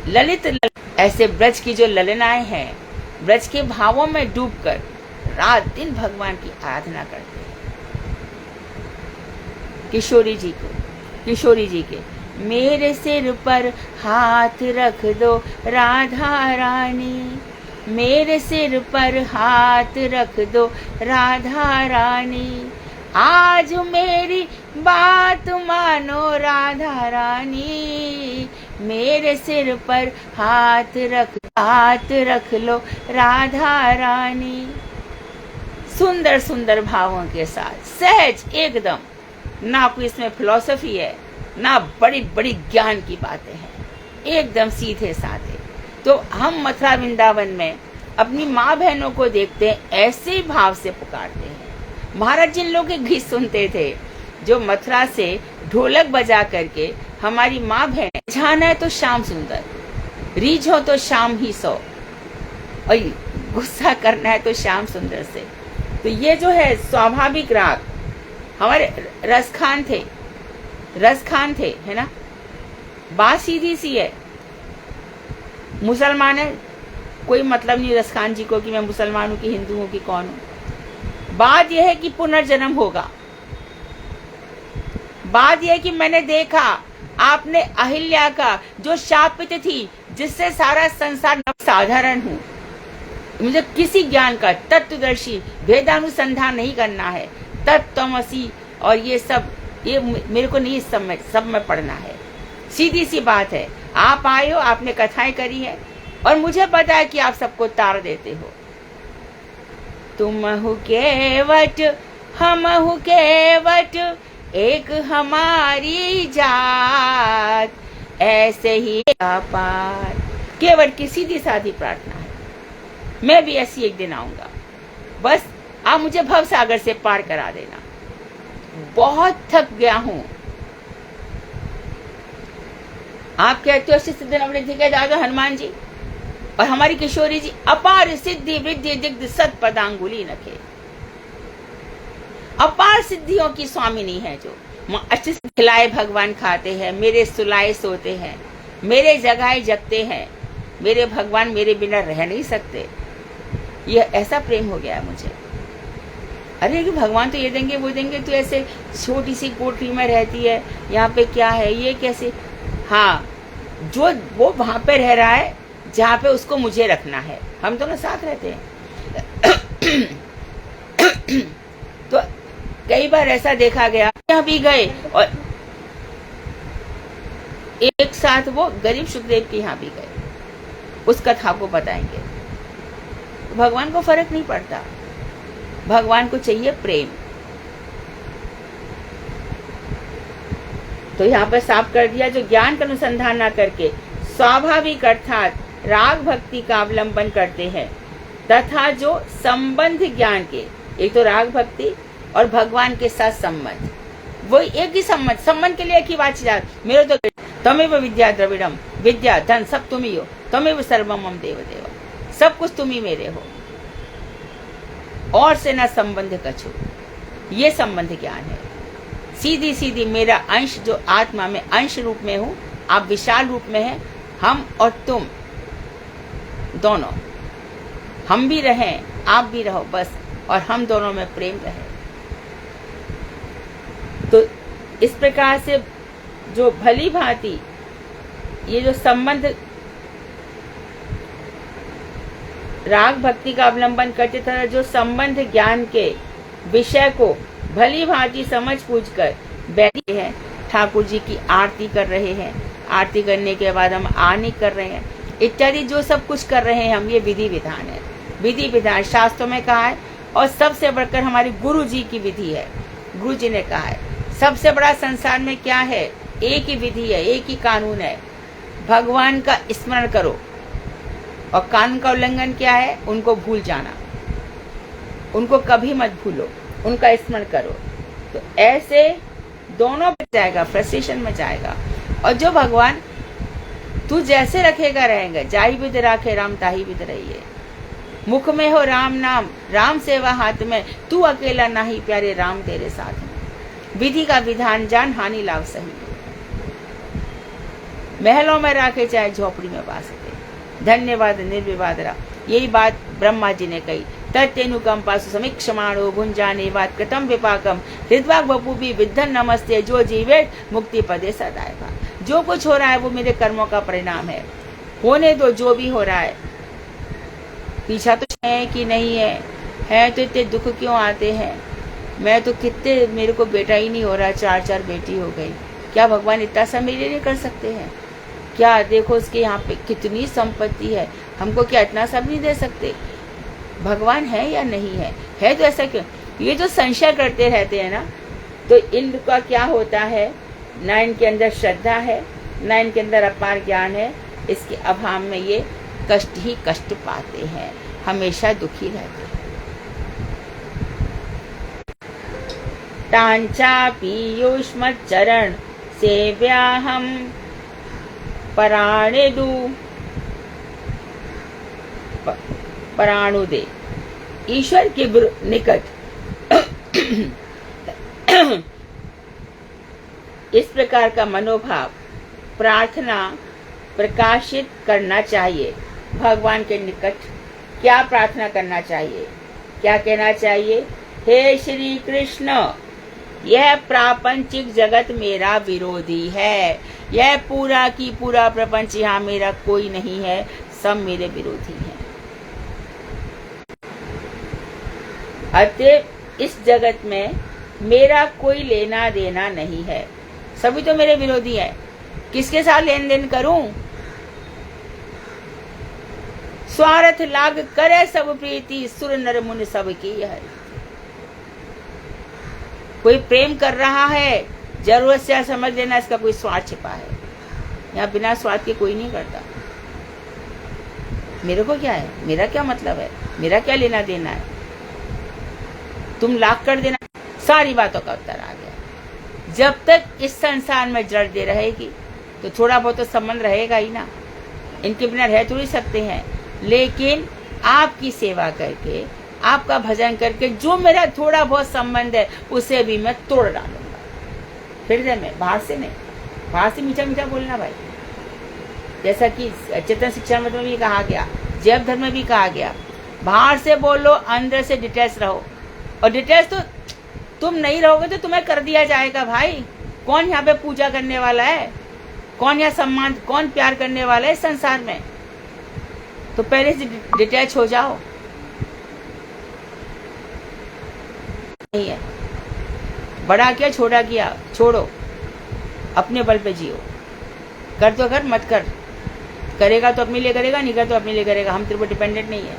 ललित ऐसे ब्रज की जो ललनाएं हैं, ब्रज के भावों में डूबकर रात दिन भगवान की आराधना करते हैं। किशोरी जी के मेरे सिर पर हाथ रख दो राधा रानी, मेरे सिर पर हाथ रख दो राधा रानी। आज मेरी बात मानो राधा रानी, मेरे सिर पर हाथ रख लो राधा रानी। सुंदर सुंदर भावों के साथ, सहज एकदम, ना कोई इसमें फिलॉसफी है, ना बड़ी बड़ी ज्ञान की बातें हैं, एकदम सीधे साधे। तो हम मथुरा वृंदावन में अपनी माँ बहनों को देखते हैं, ऐसे ही भाव से पुकारते हैं। महाराज जिन लोगों के गीत सुनते थे, जो मथुरा से ढोलक बजा करके हमारी माँ बहन, जाना है तो श्याम सुंदर, रीझ हो तो श्याम ही सो, और गुस्सा करना है तो श्याम सुंदर से। तो ये जो है स्वाभाविक राग, हमारे रसखान थे, है ना। बात सीधी सी है, मुसलमान है, कोई मतलब नहीं रसखान जी को कि मैं मुसलमान हूं कि हिंदू हूं कि कौन हूं। बात यह है कि पुनर्जन्म होगा। बात यह है कि मैंने देखा आपने अहिल्या का जो शापित थी, जिससे सारा संसार, साधारण हूं, मुझे किसी ज्ञान का तत्वदर्शी वेदानुसंधान नहीं करना है। तत्त्वमसि और ये सब, ये मेरे को नहीं सब में पढ़ना है। सीधी सी बात है, आप आए हो, आपने कथाएं करी है, और मुझे पता है कि आप सबको तार देते हो। तुम हु केवट हम हु केवट, एक हमारी जात, ऐसे ही पार। केवट की सीधी साधी प्रार्थना है। मैं भी ऐसी एक दिन आऊंगा, बस आप मुझे भव सागर से पार करा देना। बहुत थक गया हूं। आप कहते हो सिद्ध नवनिधि के दादा हनुमान जी और हमारी किशोरी जी अपार सिद्धि वृद्धि दिग्ध सत पदांगुली नखे। अपार सिद्धियों की स्वामिनी है, जो अच्छे से खिलाए भगवान खाते हैं, मेरे सुलाए सोते हैं, मेरे जगाए जगते हैं। मेरे भगवान मेरे बिना रह नहीं सकते। ये ऐसा प्रेम हो गया है मुझे। अरे कि भगवान तो ये देंगे वो देंगे, तो ऐसे छोटी सी कोठरी में रहती है, यहाँ पे क्या है, ये कैसे। हाँ, जो वो वहां पे रह रहा है जहाँ पे उसको मुझे रखना है, हम दोनों साथ रहते हैं। तो कई बार ऐसा देखा गया, यहाँ भी गए और एक साथ वो गरीब सुखदेव के यहाँ भी गए, उस कथा को बताएंगे। भगवान को फर्क नहीं पड़ता, भगवान को चाहिए प्रेम। तो यहाँ पर साफ कर दिया, जो ज्ञान का अनुसंधान ना करके स्वाभाविक अर्थात राग भक्ति का अवलंबन करते हैं, तथा जो संबंध ज्ञान के, एक तो राग भक्ति और भगवान के साथ संबंध, वो एक ही संबंध के लिए एक ही बात। मेरे तो तमेव विद्या द्रविड़म, विद्या धन सब तुम ही हो, तमेव सर्वम मम देव देव, सब कुछ तुम ही मेरे हो। और से न संबंध कछु, ये संबंध ज्ञान है। सीधी सीधी मेरा अंश जो आत्मा में अंश रूप में हूँ, आप विशाल रूप में हैं, हम और तुम दोनों, हम भी रहें आप भी रहो बस, और हम दोनों में प्रेम रहे। तो इस प्रकार से जो भली भांति ये जो संबंध राग भक्ति का अवलंबन करते तथा जो संबंध ज्ञान के विषय को भली भांति समझ बूझ कर बैठे हैं, ठाकुर जी की आरती कर रहे हैं, आरती करने के बाद हम आनी कर रहे हैं, इत्यादि जो सब कुछ कर रहे हैं हम, ये विधि विधान है। विधि विधान शास्त्रों में कहा है, और सबसे बढ़कर हमारी गुरु जी की विधि है। गुरु जी ने कहा है सबसे बड़ा संसार में क्या है, एक ही विधि है, एक ही कानून है, भगवान का स्मरण करो। और कानून का उल्लंघन क्या है, उनको भूल जाना, उनको कभी मत भूलो, उनका स्मरण करो। तो ऐसे दोनों पे जाएगा, फ्रस्ट्रेशन में जाएगा। और जो भगवान तू जैसे रखेगा रहेंगे, जाई विद राखे राम ताही विद रहिए, मुख में हो राम नाम, राम सेवा हाथ में, तू अकेला नाही प्यारे राम तेरे साथ में। विधि का विधान जान, हानि लाभ सही। महलों में राखे चाहे झोपड़ी में वास करे, धन्यवाद निर्विवाद रहा। यही बात ब्रह्मा जी ने कही। तत्तेनुकंपासु समीक्षमाणो भुंजाने वाद कृतम विपाकम हृद्वाग बपू भी विद्धन नमस्ते जो जीवे मुक्ति पदे सदाएगा। जो कुछ हो रहा है वो मेरे कर्मों का परिणाम है, होने दो जो भी हो रहा है। पीछा तो है कि नहीं है तो इतने दुख क्यों आते हैं। मैं तो कितने, मेरे को बेटा ही नहीं हो रहा, 4 बेटी हो गई। क्या भगवान इतना सा मेरे लिए कर सकते हैं क्या? देखो उसके यहाँ पे कितनी संपत्ति है, हमको क्या इतना सब नहीं दे सकते? भगवान है या नहीं है तो ऐसा क्यों? ये जो संशय करते रहते हैं ना, तो इनका क्या होता है, ना इनके अंदर श्रद्धा है, ना इनके अंदर अपार ज्ञान है। इसके अभाव में ये कष्ट ही कष्ट पाते हैं, हमेशा दुखी रहते हैं। टांचा पीयूष्म चरण सेव्याहम पराणेदु पराणुदे। ईश्वर के निकट इस प्रकार का मनोभाव, प्रार्थना प्रकाशित करना चाहिए। भगवान के निकट क्या प्रार्थना करना चाहिए, क्या कहना चाहिए? हे श्री कृष्ण, यह प्रापंचिक जगत मेरा विरोधी है, यह पूरा की पूरा प्रपंच यहाँ मेरा कोई नहीं है, सब मेरे विरोधी हैं। अतः इस जगत में मेरा कोई लेना देना नहीं है, सभी तो मेरे विरोधी हैं। किसके साथ लेन देन करूं? स्वार्थ लाग करे सब प्रीति, सुर नर मुनि सब की है। कोई प्रेम कर रहा है, जरूरत से समझ लेना इसका कोई स्वार्थ छिपा है। यहाँ बिना स्वार्थ के कोई नहीं करता। मेरे को क्या है, मेरा क्या मतलब है, मेरा क्या लेना देना है, तुम लाख कर देना। सारी बातों का उत्तर आ गया। जब तक इस संसार में जड़ते रहेगी तो थोड़ा बहुत तो संबंध रहेगा ही ना, इनके बिना रह थोड़ी सकते हैं। लेकिन आपकी सेवा करके, आपका भजन करके जो मेरा थोड़ा बहुत संबंध है उसे भी मैं तोड़ डालूंगा हृदय में, बाहर से नहीं। बाहर से मीठा मीठा बोलना भाई, जैसा कि चेतन शिक्षा में भी कहा गया, जैव धर्म में भी कहा गया, बाहर से बोलो अंदर से डिटेल्स रहो। और डिटेल्स तो तुम नहीं रहोगे तो तुम्हें कर दिया जाएगा भाई। कौन यहाँ पे पूजा करने वाला है, कौन यहाँ सम्मान, कौन प्यार करने वाला है इस संसार में? तो पहले से डिटेच हो जाओ। नहीं है, बड़ा किया छोटा किया छोड़ो, अपने बल पे जियो। कर तो कर, मत कर, करेगा तो अपने लिए करेगा, नहीं कर तो अपने लिए करेगा। हम तेरे पर डिपेंडेंट नहीं है।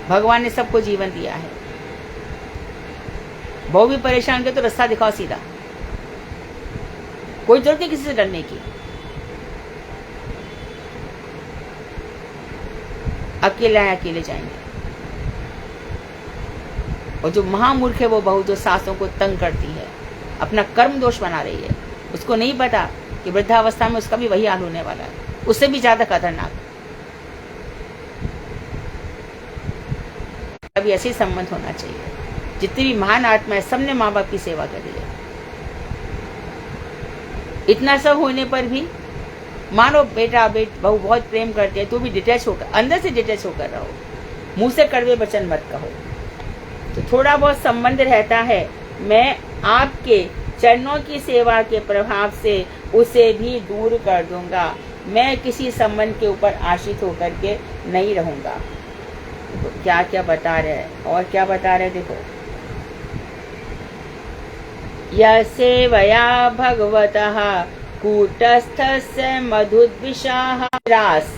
भगवान ने सबको जीवन दिया है। बहु भी परेशान के तो रास्ता दिखाओ सीधा, कोई जरूरत नहीं किसी से डरने की। अकेले आए अकेले जाएंगे। और जो महामूर्ख है वो बहू जो सासों को तंग करती है, अपना कर्म दोष बना रही है, उसको नहीं पता कि वृद्धावस्था में उसका भी वही हाल होने वाला है, उससे भी ज्यादा खतरनाक। भी ऐसे ही संबंध होना चाहिए। जितनी भी महान आत्मा है सबने माँ बाप की सेवा करी है। इतना सब होने पर भी मानो बेटा बहू बहुत प्रेम करते हैं, तो भी डिटैच होकर, अंदर से डिटैच होकर रहो, मुंह से कड़वे वचन मत कहो। तो थोड़ा बहुत संबंध रहता है, मैं आपके चरणों की सेवा के प्रभाव से उसे भी दूर कर दूंगा। मैं किसी संबंध के ऊपर आश्रित होकर के नहीं रहूंगा। तो क्या क्या बता रहे हैं, और क्या बता रहे हैं देखो। यह सेवया भगवतः कूटस्थस्य मधुद्विषाः रास,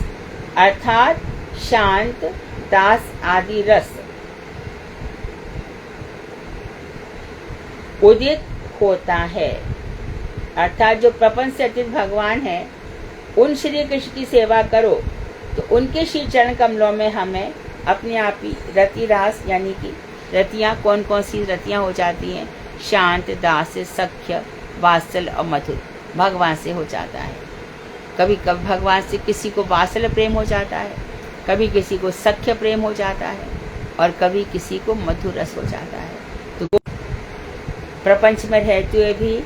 अर्थात शांत, दास आदि रस उदित होता है। अर्थात जो प्रपंच से अतीत भगवान है, उन श्री कृष्ण की सेवा करो तो उनके श्री चरण कमलों में हमें अपने आप ही रति रास, यानी कि रतियाँ कौन कौन सी रतियाँ हो जाती हैं, शांत, दास, सख्य, वात्सल और मधुर भगवान से हो जाता है। कभी कभी भगवान से किसी को वात्सल प्रेम हो जाता है, कभी किसी को सख्य प्रेम हो जाता है, और कभी किसी को मधुर रस हो जाता है। तो प्रपंच में रहते हुए भी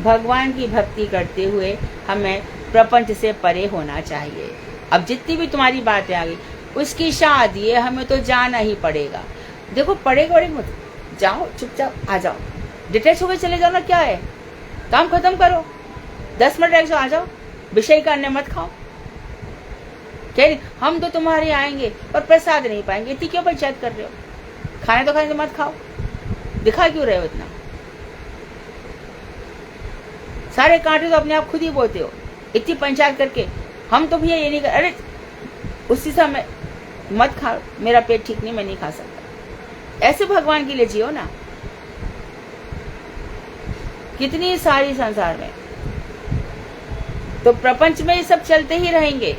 भगवान की भक्ति करते हुए हमें प्रपंच से परे होना चाहिए। अब जितनी भी तुम्हारी बातें आ गई, उसकी शादी है, हमें तो जाना ही पड़ेगा। देखो पड़ेगा मत जाओ, चुपचाप आ जाओ, डिटेच होकर चले जाओ ना, क्या है, काम खत्म करो, 10 मिनट रह आ जाओ, विषय का अन्य मत खाओ। क्या नहीं, हम तो तुम्हारे आएंगे पर प्रसाद नहीं पाएंगे, इतनी क्यों पंचायत कर रहे हो? खाने तो मत खाओ, दिखा क्यों रहे हो इतना? सारे कांटे तो अपने आप खुद ही बोते हो, इतनी पंचायत करके। हम तो भैया ये नहीं कर, अरे उसी समय मत खा, मेरा पेट ठीक नहीं, मैं नहीं खा सकता। ऐसे भगवान के लिए जियो ना। कितनी सारी संसार में तो प्रपंच में ये सब चलते ही रहेंगे।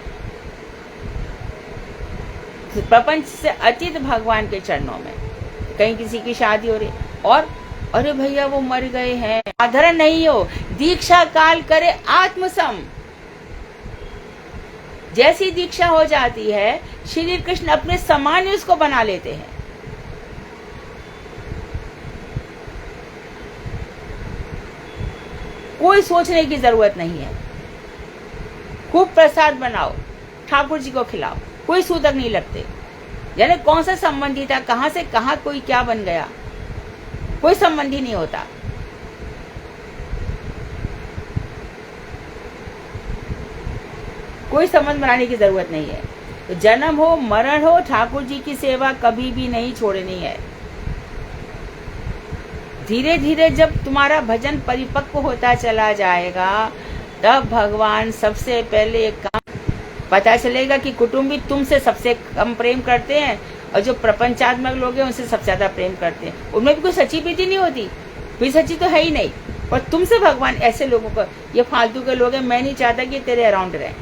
प्रपंच से अतीत भगवान के चरणों में कहीं किसी की शादी हो रही, और अरे भैया वो मर गए हैं, साधारण नहीं हो, दीक्षा काल करे आत्मसम। जैसी दीक्षा हो जाती है, श्री कृष्ण अपने समान ही उसको बना लेते हैं। कोई सोचने की जरूरत नहीं है। खूब प्रसाद बनाओ, ठाकुर जी को खिलाओ, कोई सूतक नहीं लगते। यानी कौन सा संबंधी था, कहां से कहां कोई क्या बन गया, कोई संबंधी नहीं होता। कोई संबंध बनाने की जरूरत नहीं है। तो जन्म हो मरण हो, ठाकुर जी की सेवा कभी भी नहीं छोड़नी है। धीरे धीरे जब तुम्हारा भजन परिपक्व होता चला जाएगा, तब भगवान सबसे पहले एक काम पता चलेगा कि कुटुंबी तुमसे सबसे कम प्रेम करते हैं, और जो प्रपंचात्मक लोग हैं उनसे सबसे ज्यादा प्रेम करते हैं। उनमें भी कोई सच्ची प्रीति नहीं होती, कोई सच्ची तो है ही नहीं। और तुमसे भगवान ऐसे लोगों को, ये फालतू के लोग हैं, मैं नहीं चाहता कि तेरे अराउंड रहें।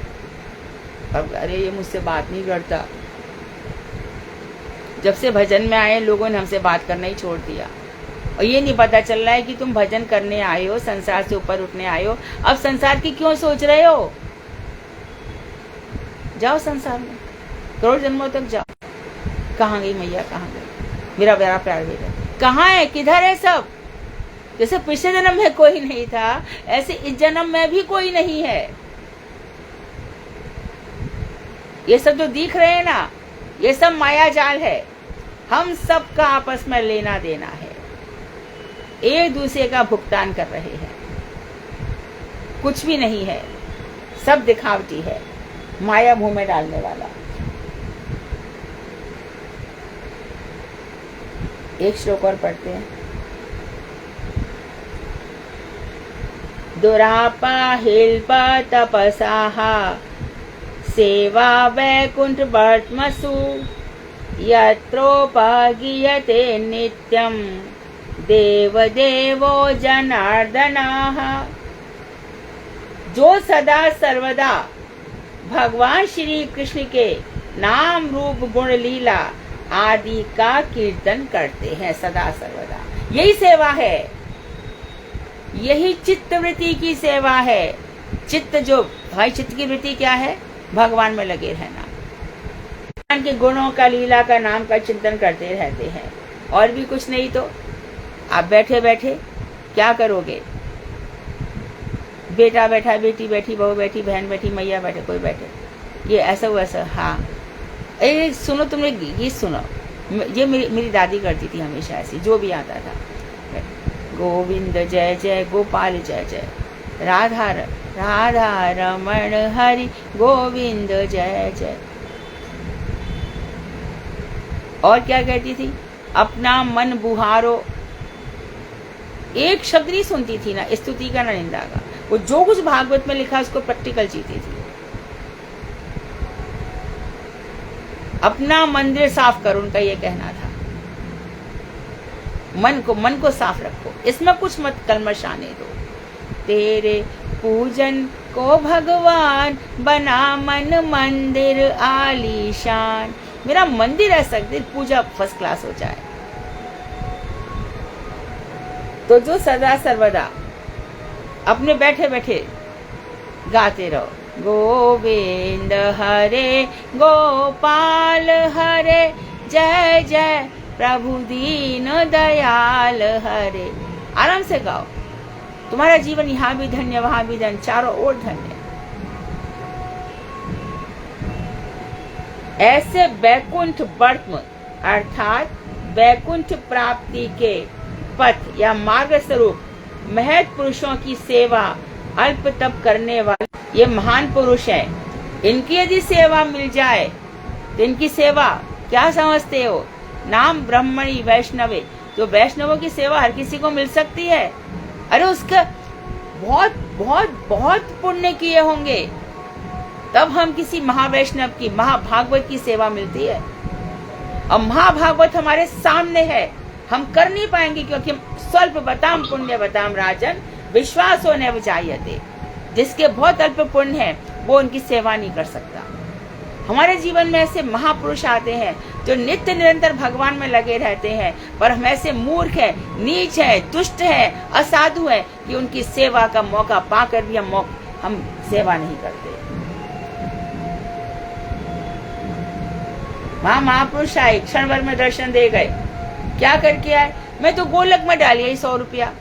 अब अरे ये मुझसे बात नहीं करता, जब से भजन में आए लोगों ने हमसे बात करना ही छोड़ दिया। और ये नहीं पता चल रहा है कि तुम भजन करने आए हो, संसार से ऊपर उठने आए हो। अब संसार की क्यों सोच रहे हो? जाओ संसार में, करोड़ जन्मों तक जाओ। कहाँ गई मैया, कहाँ गई मेरा बड़ा प्यार बेटा, कहाँ है, किधर है सब? जैसे पिछले जन्म में कोई नहीं था, ऐसे इस जन्म में भी कोई नहीं है। ये सब जो दिख रहे हैं ना, ये सब माया जाल है। हम सबका आपस में लेना देना है, एक दूसरे का भुगतान कर रहे हैं। कुछ भी नहीं है, सब दिखावटी है, माया मुंह में डालने वाला। एक श्लोक और पढ़ते हैं। दुरापा हिल्प तपसाहा सेवा वैकुंठ भट्मसु यत्रोपगीयते नित्यं देवदेवो जनार्दनाः। जो सदा सर्वदा भगवान श्री कृष्ण के नाम रूप गुण लीला आदि का कीर्तन करते हैं, सदा सर्वदा यही सेवा है, यही चित्त वृत्ति की सेवा है। चित्त जो भाई, चित्त की वृत्ति क्या है? भगवान में लगे रहना। भगवान के गुणों का, लीला का, नाम का चिंतन करते रहते हैं और भी कुछ नहीं तो आप बैठे बैठे क्या करोगे? बेटा बैठा, बेटी बैठी, बहू बैठी, बहन बैठी, मैया बैठे, कोई बैठे, ये ऐसा वैसा। हाँ, अरे सुनो, तुमने गीत सुनो, ये मेरी दादी करती थी हमेशा ऐसी, जो भी आता था, गोविंद जय जय, गोपाल जय जय, राधा राधा रमण हरि गोविंद जय जय। और क्या कहती थी? अपना मन बुहारो। एक शब्द नहीं सुनती थी, ना स्तुति का ना निंदा का। वो जो कुछ भागवत में लिखा उसको प्रैक्टिकल जीती थी। अपना मंदिर साफ करो, उनका ये कहना था। मन को साफ रखो, इसमें कुछ मत कलमश आने दो। तेरे पूजन को भगवान बना मन मंदिर आलीशान। मेरा मंदिर ऐसा कि पूजा फर्स्ट क्लास हो जाए। तो जो सदा सर्वदा अपने बैठे बैठे गाते रहो, गोविंद हरे गोपाल हरे, जय जय प्रभु दीन दयाल हरे। आराम से गाओ, तुम्हारा जीवन यहाँ भी धन्य, वहां भी धन्य, चारों ओर धन्य। ऐसे बैकुंठ बर्त्म अर्थात बैकुंठ प्राप्ति के पथ या मार्ग स्वरूप महत पुरुषों की सेवा अल्प तप करने वाले ये महान पुरुष हैं। इनकी यदि सेवा मिल जाए तो इनकी सेवा क्या समझते हो? नाम ब्रह्मणी वैष्णवे। तो वैष्णवों की सेवा हर किसी को मिल सकती है। अरे उसका बहुत बहुत बहुत पुण्य किए होंगे, तब हम किसी महावैष्णव की, महाभागवत की सेवा मिलती है। अब महाभागवत हमारे सामने है, हम कर नहीं पाएंगे क्योंकि स्वल्प बताम पुण्य बताम राजन विश्वास होने चाहिए। जिसके बहुत अल्प पुण्य है वो उनकी सेवा नहीं कर सकता। हमारे जीवन में ऐसे महापुरुष आते हैं जो नित्य निरंतर भगवान में लगे रहते हैं, पर हम ऐसे मूर्ख हैं, नीच हैं, दुष्ट हैं, असाधु हैं कि उनकी सेवा का मौका पाकर भी हम सेवा नहीं करते। वहां महापुरुष आए, क्षण भर में दर्शन दे गए। क्या करके आए? मैं तो गोलक में डाली 100 रुपया।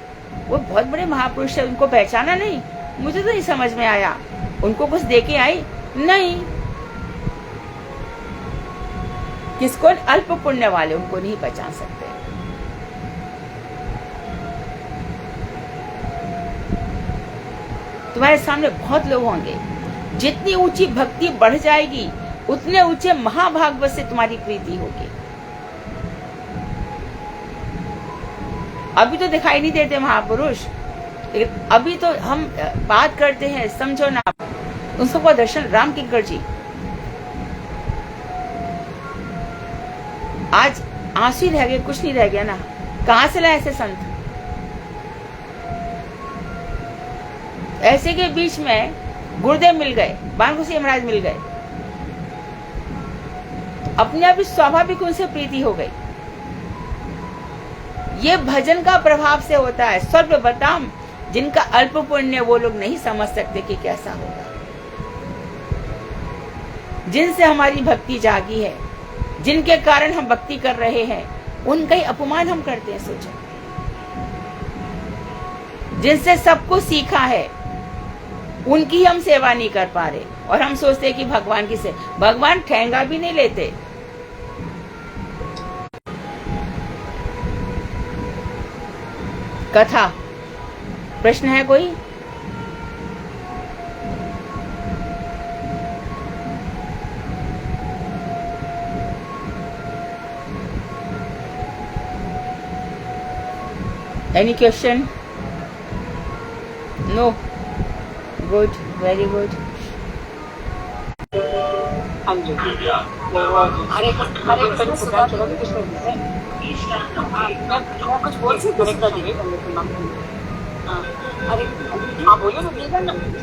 वो बहुत बड़े महापुरुष है, उनको पहचाना नहीं, मुझे तो नहीं समझ में आया। उनको कुछ दे के आई नहीं। किसको? अल्प पुण्य वाले, उनको नहीं पहचान सकते। तुम्हारे सामने बहुत लोग होंगे। जितनी ऊंची भक्ति बढ़ जाएगी उतने ऊंचे महाभागवत से तुम्हारी प्रीति होगी। अभी तो दिखाई नहीं देते महापुरुष, लेकिन अभी तो हम बात करते हैं, समझो ना। उन सबका दर्शन, राम किंकर जी आज आंसू ही रह गए, कुछ नहीं रह गया ना। कहां से लाए ऐसे संत? ऐसे के बीच में गुरुदेव मिल गए, बाणकुसी महाराज मिल गए, अपने आप ही स्वाभाविक उनसे प्रीति हो गई। ये भजन का प्रभाव से होता है। स्वल्प बताम, जिनका अल्प पुण्य वो लोग नहीं समझ सकते कि कैसा होगा। जिनसे हमारी भक्ति जागी है, जिनके कारण हम भक्ति कर रहे हैं, उनका ही अपमान हम करते हैं। सोचो, जिनसे सबको सीखा है उनकी हम सेवा नहीं कर पा रहे, और हम सोचते हैं कि भगवान की से भगवान ठेंगा भी नहीं लेते। कथा प्रश्न है कोई? Any question? No. Good. Very good. हाँ जी। हरे कृष्ण सुधा कृष्ण। मैं कुछ बोल सकती हूँ? अरे हाँ बोलो ना।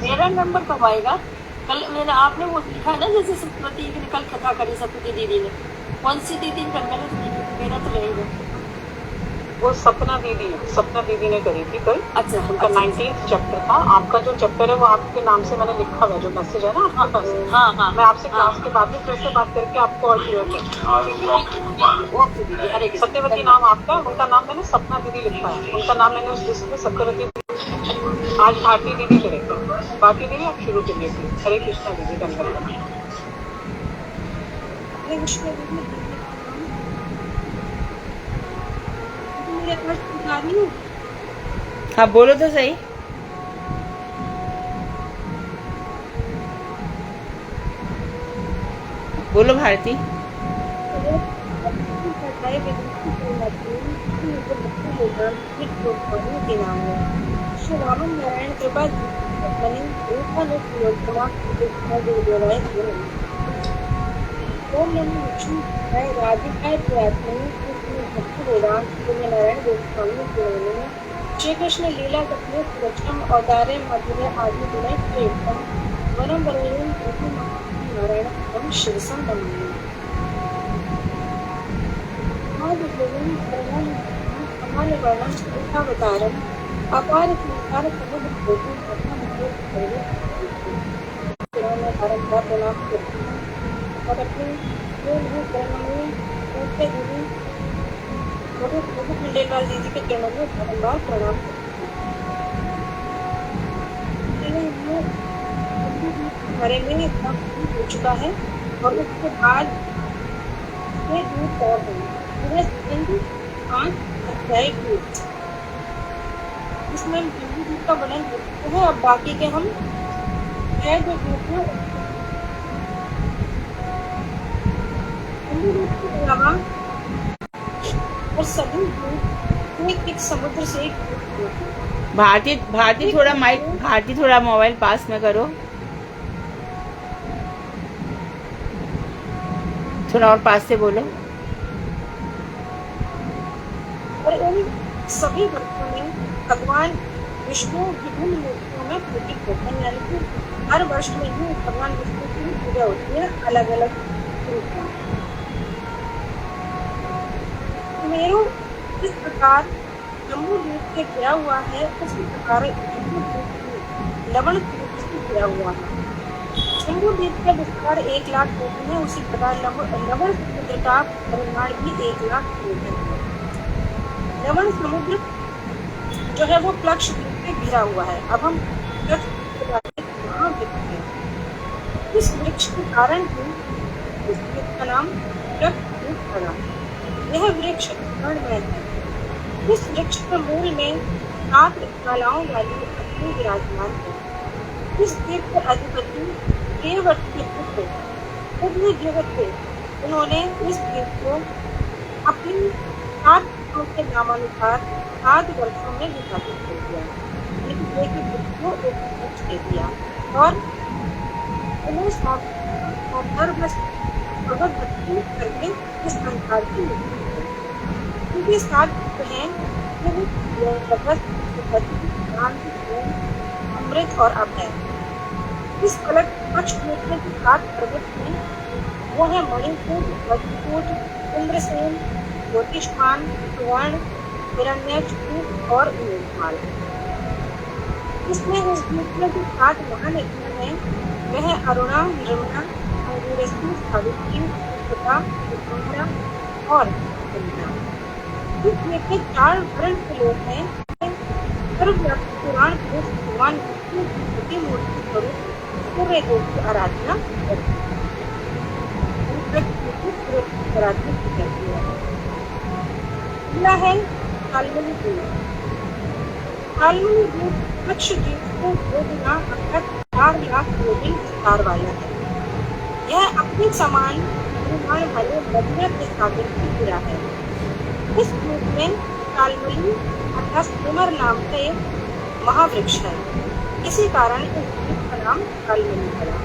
मेरा नंबर कब आएगा? कल मैंने आपने वो लिखा है ना, जैसे सप्तती ने कल कथा करी सप्तती दीदी ने। कौन सी दीदी का? मेरा तो रहेगा वो सपना दीदी ने करी थी कल। अच्छा, उनका 19th चैप्टर था। आपका जो चैप्टर है वो आपके नाम से मैंने लिखा हुआ है, जो मैसेज है ना आपके पास। हाँ मैं आपसे क्लास के बाद में फिर से बात करके आपको और क्लियर कर। ओके दीदी, हरे कृष्ण। सत्यवती नाम आपका, उनका नाम मैंने सपना दीदी लिखा है, उनका नाम मैंने उस लिस्ट में सत्यवती। आज भारती दीदी करेंगे। भारती दीदी आप शुरू करिए प्लीज। हरे कृष्णा दीदी धन्यवाद। हरे कृष्ण दीदी, मेरी आवाज ठीक आ रही है? हाँ बोलो तो सही। बोलो भारती। श्री नारायण कृपा बनी ओम नमो विष्णु राधिकाय प्रियात्मनि भक्ति वेदांत नारायण गोस्वामी के श्री कृष्ण लीला कथने रचनम अवतारे मधुरे आदि विनय प्रेतम वरम वरयम नारायण हम शिरसा नमामि। अपार वर्णम अवतारम अपार संसार समुद्र भोगम तथा में बारंबार प्रणाम करती हूँ और अपने पूछते दीदी खंडेलवाल दीदी के चरणों में बारंबार प्रणाम बारे में इतना हो चुका है और उसके बाद ये दूध और है 5 अध्याय इसमें हिंदू दूध का वर्णन होता है। अब बाकी के हम जो दूध है हिंदू दूध के अलावा और सभी दूध एक समुद्र से एक भारती थोड़ा माइक, भारती थोड़ा मोबाइल पास में करो, थोड़ा और पास से बोलो। और इन सभी वर्षों में भगवान विष्णु विभिन्न मूर्तियों में प्रतीक होते हैं, यानी कि हर वर्ष में ही भगवान विष्णु की पूजा होती है अलग अलग रूप में। मेरू इस प्रकार जम्बू द्वीप से घिरा हुआ है, उसी प्रकार जम्बू द्वीप लवण द्वीप से घिरा हुआ है। जम्बू द्वीप का विस्तार 1 लाख योजन है, उसी प्रकार लवण समुद्र का परिमाण भी 1 लाख योजन है। लवण समुद्र जो है वो प्लक्ष द्वीप से घिरा हुआ है। अब हम इस वृक्ष के कारण ही इस द्वीप का नाम प्लक्ष द्वीप पड़ा। यह वृक्ष है। इस वृक्ष के मूल में 7 ज्वालाओं वाली अग्नि विराजमान है। इस द्वीप के अधिपति देववत के पुत्र उग्रदेव थे। उन्होंने इस द्वीप को अपनी 7 के नामानुसार 7 वर्षों में विभाजित कर दिया, लेकिन एक द्वीप को एक वृक्ष दे दिया और उन्हें भगवत भक्ति करके इस संसार की मुक्ति दी। उनके 7 हैं अमृत और अभय। इस अलग पक्ष में 7 पर्वत हैं, वो है मणिकूट, वज्रकूट, इंद्रसेन, ज्योतिष्मान, सुवर्ण, हिरण्यकशिपु और मेघमाल। इसमें इस द्वीप में जो 7 महानदियां हैं वह अरुणा, यमुना, अंगूरसी, सावित्री, सुधा, सुभद्रा और गंगा। इस द्वीप में 4 वर्ण के लोग हैं। सर्वव्यापी पुराण पुरुष भगवान विष्णु की मूर्ति स्वरूप सूर्य देव की आराधना करती है। अगला है कालमणि द्वीप। कालमणि द्वीप लक्ष द्वीप को 2 गुना अर्थात 4 लाख योजन विस्तार वाला है। यह अपने समान परिमाण वाले मदिरा के सागर से घिरा है। इस द्वीप में कालमणि अर्थात कुमर नाम का एक महावृक्ष है। इसी कारण इस द्वीप का नाम कालमणि पड़ा।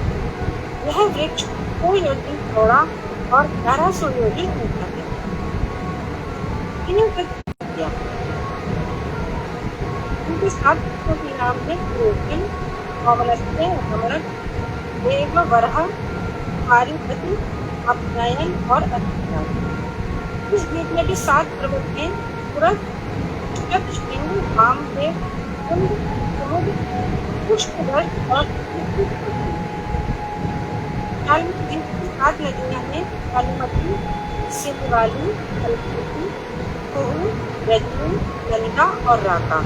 यह वृक्ष 2 योजन चौड़ा और 1100 योजन ऊंचा है। उनके 7 पुत्रों के नाम है रोशन, कमलस्ते, अमरक, देव, वरह, आर्यभट्ट, अपनायन और अतिथि। इस द्वीप में भी 7 पर्वत हैं, पुरस, चतुश्रृंगी वामदेव कुंड समुद्र पुष्पवर्ष और चार दिन की 7 नदियां हैं: बागमती, सिंधवाली, कलकत्ती, कोहू, रजनी, गंगा और राका।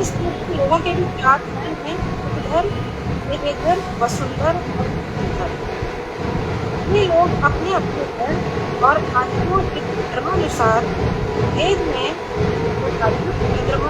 इस द्वीप के लोगों के भी 4 धर्म हैं: उधर, निवेदर, वसुंधर और धर। ये लोग अपने अपने धर्म और आत्माओं के धर्मानुसार वेद में चंद्रमा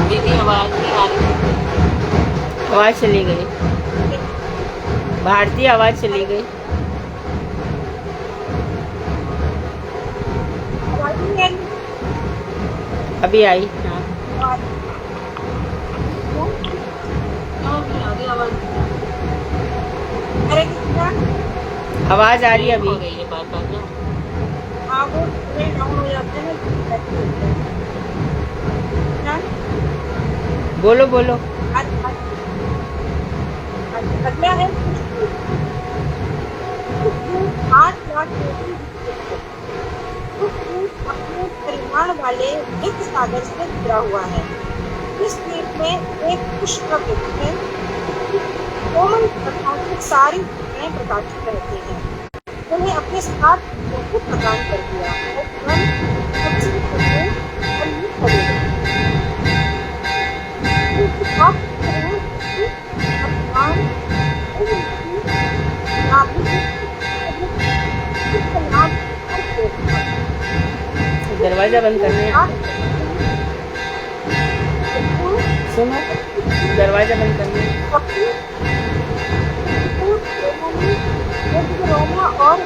दीदी आवाज नहीं आ रही। आवाज चली गई, भारतीय आवाज चली गई। अभी आई। हाँ, नहीं आ रही आवाज। हरे कृष्णा। आवाज आ रही है हो अभी। गई है बात बात ना। हाँ, वो डाउन हो जाते हैं ना। बोलो बोलो। अगला है 8 लाख अपने परिमाण वाले वित्त सागर से घिरा हुआ है। इस द्वीप में एक पुष्प का वृक्ष है। कोमल प्रकाश में सारी घटनाएं प्रकाशित रहती हैं। उन्हें अपने साथ को प्रदान कर दिया और तुरंत सबसे पहले अन्य खड़े हुए। दरवाजा बंद करने सुनो, दरवाजा बंद करने। रोमा और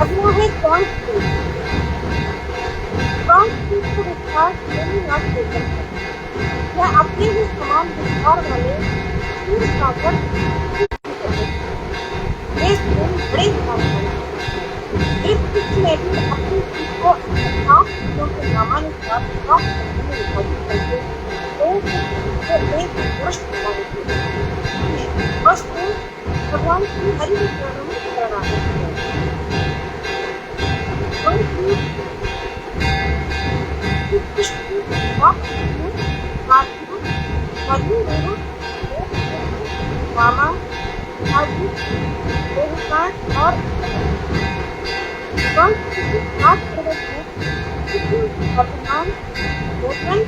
अगला है यह अपने ही समान विस्तार वाले तीन सागर बड़े में भी अपनी चीज को 7 चीजों के नामानुसार प्राप्त करने में विभाजित करके एक वर्ष वस्तु भगवान की हरि विचारों में प्रेरणा है। मामा आदि और वर्तमान भोजन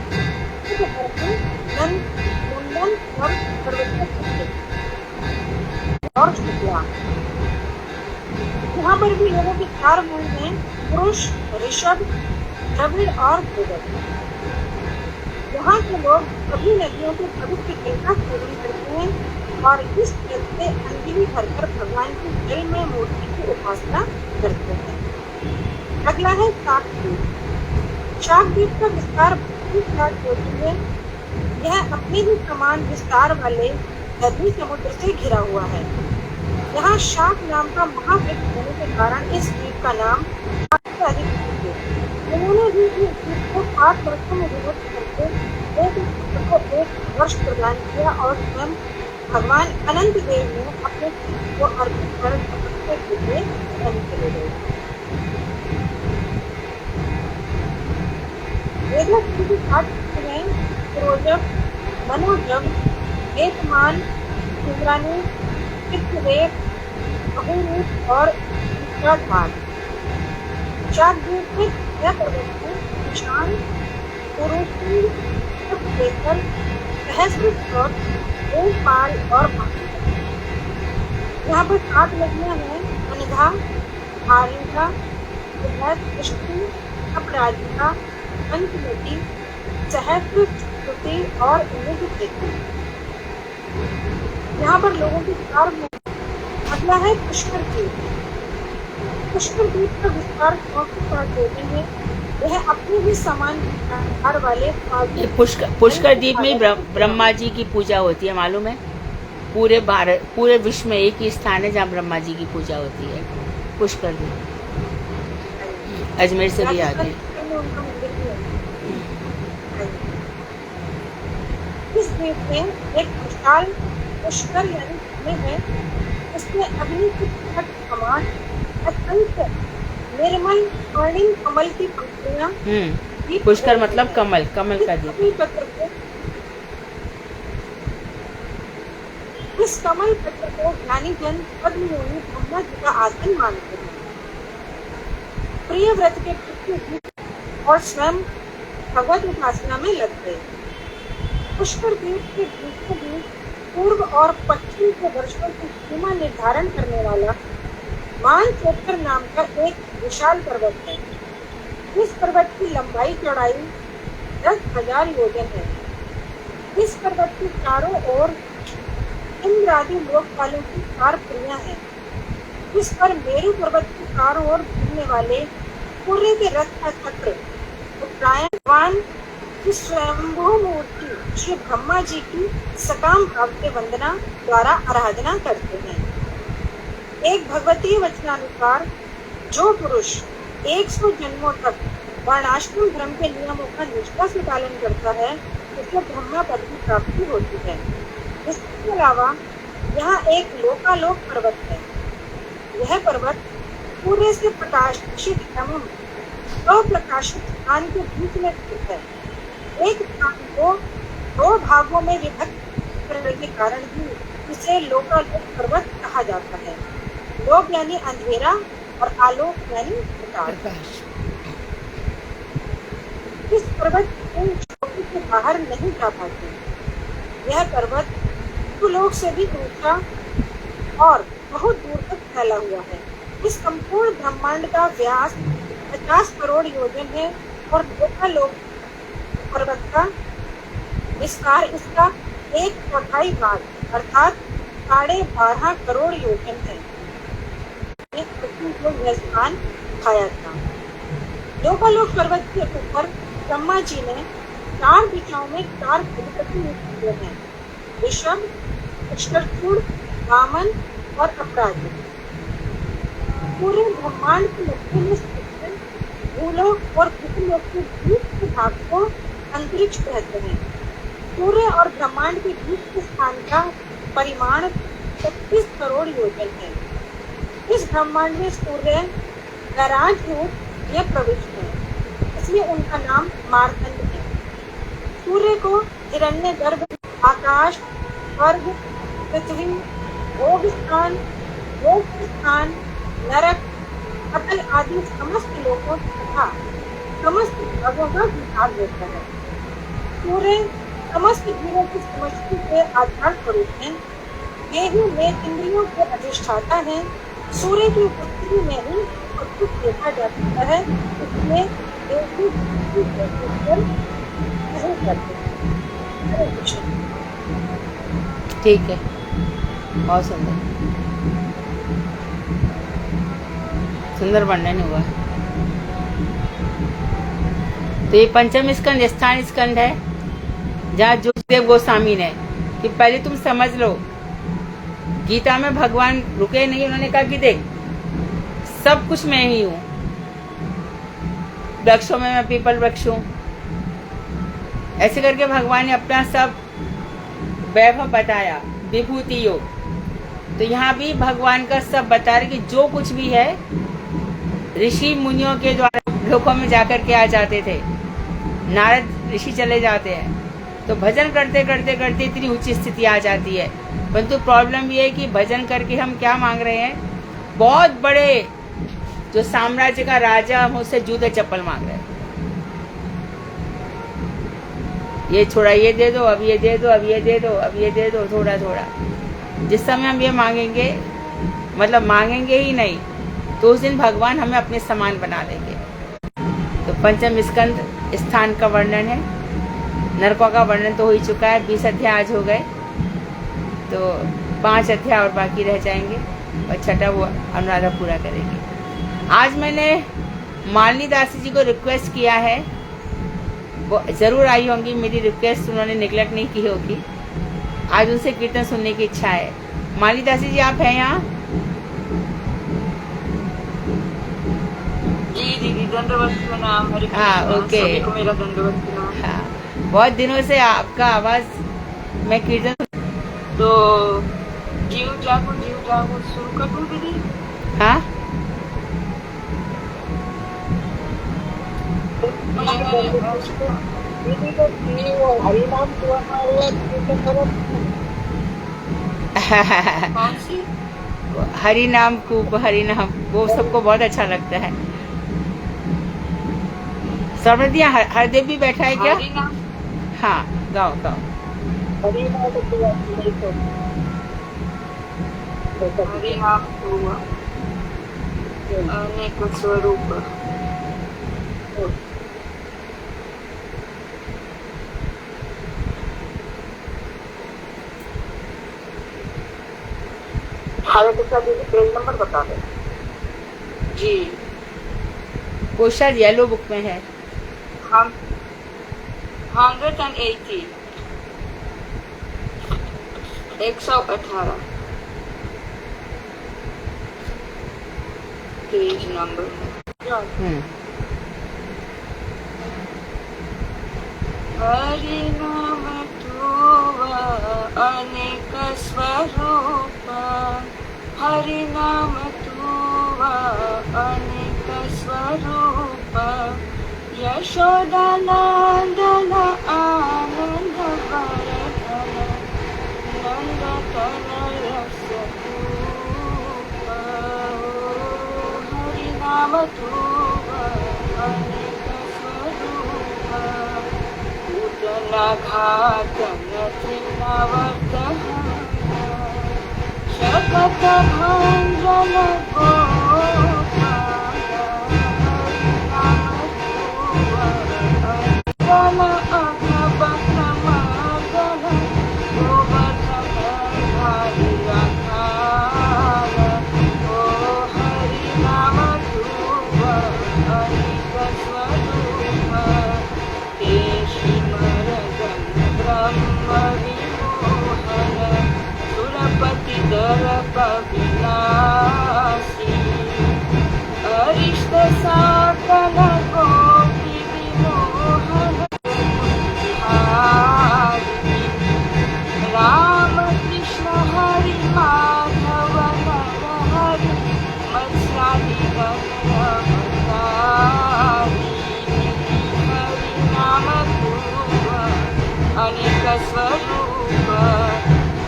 मुंडन और और शुक्ला। यहाँ पर भी लोगों के 4 मूल हैं: पुरुष, ऋषभ, द्रविड़ और गोदक। यहाँ के लोग सभी नदियों के पवित्र जल का सेवन करते हैं और इस जल से अंजलि भरकर भगवान की जल में मूर्ति की उपासना करते हैं। अगला है शाकद्वीप। शाकद्वीप का विस्तार 32 लाख कोटि है। यह अपने ही समान विस्तार वाले अरबी समुद्र से घिरा हुआ है। यहाँ शाक नाम का महावृक्ष होने के कारण इस द्वीप का नाम अधिक है। उन्होंने भी इस द्वीप को 8 वर्षों में विभक्त करके एक को 1 वर्ष प्रदान किया और स्वयं भगवान अनंत देव ने अपने चित्त को अर्पित कर तपस्या के लिए चले गए। वेदों की 8 में पुरोजक, मनोजग, एकमान, इंद्राणी, चित्रदेव, बहुरूप और ध्यान। शाकद्वीप में 6 पर्वत हैं: ईशान, पुरुषी, देकर, सहस्र, पाल और यहाँ पर 7 नदियां हैं: मेधा, धारिका, विष्णु, अपराजिता, पंचवटी, सहस्त्र, श्रुति और निधि। यहाँ पर लोगों के 4 अगला है पुष्कर द्वीप। पुष्कर द्वीप का विस्तार 960 योजन है। यह अपने ही समान विस्तार वाले ये पुष्कर द्वीप में ब्रह्मा जी की पूजा होती है, मालूम है? पूरे भारत, पूरे विश्व में एक ही स्थान है जहाँ ब्रह्मा जी की पूजा होती है, पुष्कर द्वीप। अजमेर से भी आगे। उनका मंदिर भी है। इस द्वीप में एक विशाल पुष्कर यानी कुएं है। इसमें अग्नि की समान अत्यंत निर्मल स्वर्णिम कमल की पंक्तियां। पुष्कर मतलब कमल, कमल का द्वीप। इस कमल पत्र को ज्ञानी जन पद्मयोनि ब्रह्मा जी का आसन मानते हैं। प्रिय व्रत के प्रति और स्वयं भगवत उपासना में लग गए। पुष्कर द्वीप के बीचों बीच पूर्व और पश्चिम के वर्षों की सीमा निर्धारण करने वाला मानचोत्तर नाम का एक विशाल पर्वत है। इस पर्वत की लंबाई चौड़ाई 10,000 योजन है। इस पर्वत के चारों ओर इंद्रादि लोकपालों की 4 प्रिया हैं। इस पर मेरु पर्वत के चारों ओर घूमने वाले सूर्य के रथ का चक्र उत्तरायण भगवान की स्वयंभू मूर्ति श्री ब्रह्मा जी की सकाम भाव से वंदना द्वारा आराधना करते हैं। एक भगवतीय वचनानुसार जो पुरुष 100 जन्मों तक वर्णाश्रम धर्म के नियमों का निष्ठा से पालन करता है उसे ब्रह्मा पद की प्राप्ति होती है। इसके अलावा यहाँ एक लोकालोक पर्वत है। यह पर्वत सूर्य से प्रकाशित एवं अप्रकाशित स्थान के बीच में स्थित है। एक स्थान को 2 भागों में विभक्त करने के कारण ही इसे लोकालोक पर्वत कहा जाता है। लोक यानी अंधेरा और आलोक यानी प्रकाश। इस पर्वत के चोटी से बाहर नहीं जा पाते। यह पर्वत लोक से भी ऊंचा और बहुत दूर तक फैला हुआ है। इस संपूर्ण ब्रह्मांड का व्यास 50 करोड़ योजन है और लोकालोक पर्वत का विस्तार इसका 1/4 भाग अर्थात 12.5 करोड़ योजन है। यह स्थान खाया था। लोकालोक पर्वत के ऊपर ब्रह्मा जी ने 4 दिशाओं में 4 अधिपति नियुक्त किए हैं: ऋषभ, पुष्करचूड़, वामन और अपराजित। पूरे ब्रह्मांड के मध्य में स्थित है। भूलोक और पृथ्वीलोक के बीच के भाग को अंतरिक्ष कहते हैं। सूर्य और ब्रह्मांड के बीच के स्थान का परिमाण 36 करोड़ योजन है। इस ब्रह्मांड में सूर्य गैराज रूप या प्रविष्ट है, इसलिए उनका नाम मार्तंड है। सूर्य को हिरण्यगर्भ, आकाश, स्वर्ग, पृथ्वी, भोग स्थान, मोक्ष स्थान, नरक, अतल आदि समस्त लोकों तथा समस्त भागों का विभाग होता है। सूर्य समस्त जीवों की समष्टि के आधार स्वरूप हैं। वे ही नेत्र इंद्रियों के अधिष्ठाता हैं। सूर्य की उपस्थिति में ही सब कुछ देखा जा सकता है, इसलिए नहीं करते। ठीक है, बहुत सुंदर सुंदर वर्णन हुआ। तो ये पंचम स्कंद स्थान स्कंद है जहाँ जोगदेव गोस्वामी ने कि पहले तुम समझ लो। गीता में भगवान रुके नहीं, उन्होंने कहा कि देख सब कुछ मैं ही हूँ। वृक्षों में मैं पीपल वृक्ष हूँ। ऐसे करके भगवान ने अपना सब वैभव बताया, विभूति योग। तो यहाँ भी भगवान का सब बता रहे कि जो कुछ भी है ऋषि मुनियों के द्वारा लोकों में जाकर के आ जाते थे। नारद ऋषि चले जाते हैं तो भजन करते करते करते इतनी ऊंची स्थिति आ जाती है। परंतु प्रॉब्लम ये है कि भजन करके हम क्या मांग रहे हैं, बहुत बड़े जो साम्राज्य का राजा हम उससे जूते चप्पल मांग रहे हैं। ये छोड़ा, ये दे दो, अब ये दे दो, अब ये दे दो, अब ये दे दो, थोड़ा थोड़ा। जिस समय हम ये मांगेंगे, मतलब मांगेंगे ही नहीं, तो उस दिन भगवान हमें अपने समान बना लेंगे। तो पंचम स्कंद स्थान का वर्णन है, नरकों का वर्णन तो हो ही चुका है, 20 अध्याय आज हो गए, तो 5 अध्याय और बाकी रह जाएंगे और छठा वो अनुराधा पूरा करेंगे। आज मैंने मालिनी दासी जी को रिक्वेस्ट किया है, वो ज़रूर आई होंगी, मेरी रिक्वेस्ट उन्होंने निगलेक्ट नहीं की होगी। आज उनसे कीर्तन सुनने की इच्छा है। मालिनी दासी जी आप हैं यहाँ? जी दीदी, दंडवत प्रणाम। हरे हाँ, कृष्णा। ओके। सभी को मेरा दंडवत प्रणाम। हाँ, बहुत दिनों से आपका आवाज़ मैं कीर्तन तो जीव जागो शुरू कर दूं दीदी? हाँ दीदी को हरि नाम कीर्तन करो। कौन सी? हरि नाम कूप, हरि नाम, वो सबको बहुत अच्छा लगता है। समृद्धि हरदेव भी बैठा है क्या? हरि नाम। हाँ, गाओ गाओ। हरि नाम हरि नाम हुआ अनेक स्वरूप। हरे कृष्णा दीदी, पेज नंबर बता दे। जी, वो शायद येलो बुक में है। हम 180 118 पेज नंबर में। हरि नाम तुवा अनेक स्वरूप, हरि नाम तुवा अनेक स्वरूप, यशोदा नंदन आनंद वर्धन, नंद तनय स्वरूप। हरि नाम तुवा अनेक स्वरूप, पूतना घातन त्रिनवर्तन, शपथ भंजन गोपाल, हरि नाम तुवा अनेकन अघबत मगन, गोवर्धन धारी रखाल। ओ हरि नाम तुवा अनेक स्वरूप, मरदन ब्रह्म विमोहन, सुरपति दर्प विनाशी, अरिष्ट साकन कोटि विमोहन, बिहारी। राम कृष्ण हरि माधव नरहरि, मत्स्यादि गण अवतारी। हरि नाम तुवा अनेक स्वरूप,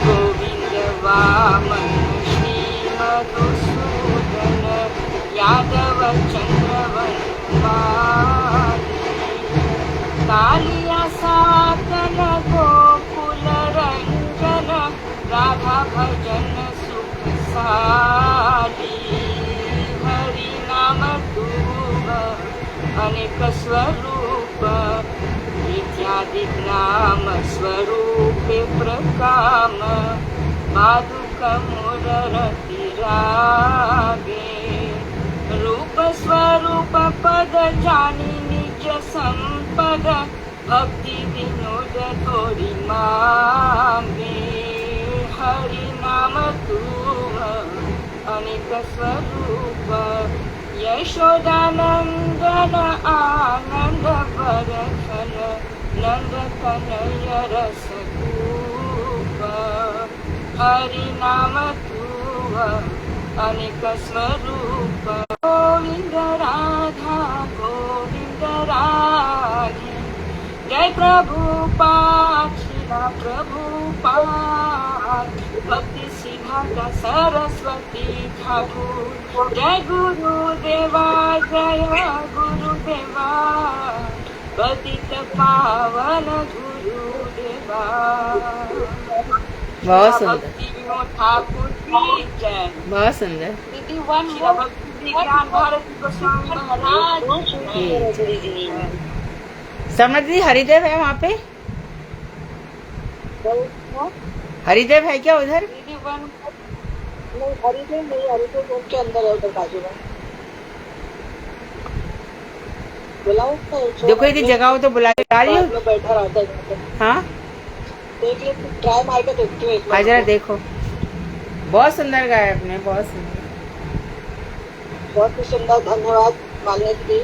गोविंद वामन श्री मधुसूदन, यादव चंद्रवन कालिया साकन गोकुल रंजन, राधा भजन सुख साली। हरि नाम तुवा अनेक स्वरूप, इत्यादि नाम स्वरूपे प्रकाम, पादुक मुररति रागे। रूप स्वरूप पद जानी निज संपद, भक्ति विनोद थोड़ी मांगे। हरि नाम तुवा अनेक स्वरूप, यशोदानंदन आनंद वर्धन, नंद तनय रसरूप। हरि नाम तुवा अनेक स्वरूप, गोविंद राधा गोविंद राधे। जय प्रभुपाद श्रीला प्रभुपाद, भक्ति सिद्धार्थ सरस्वती ठाकुर। जय गुरुदेवा जय गुरुदेवा, पतित पावन गुरुदेवा। बहुत सुंदर, भक्ति विनोद ठाकुर की जय। बहुत सुंदर। दीदी वन श्रीला भक्ति विज्ञान भारत गोस्वामी महाराज समझ दी हरिदेव है वहाँ पे? हरिदेव है क्या उधर? दीदी वन नहीं, हरिदेव नहीं, हरिदेव रोड के अंदर है, उधर बाजू में। बुलाओ तो देखो यदि जगह हो तो बुला के आ रही हो। में बैठा रहता है यहाँ पे। हाँ देख ले, ट्राई मार के देखती हूँ एक बार। आ जरा देखो, बहुत सुंदर गाया आपने, बहुत सुंदर। बहुत ही सुंदर, धन्यवाद मालने के लिए।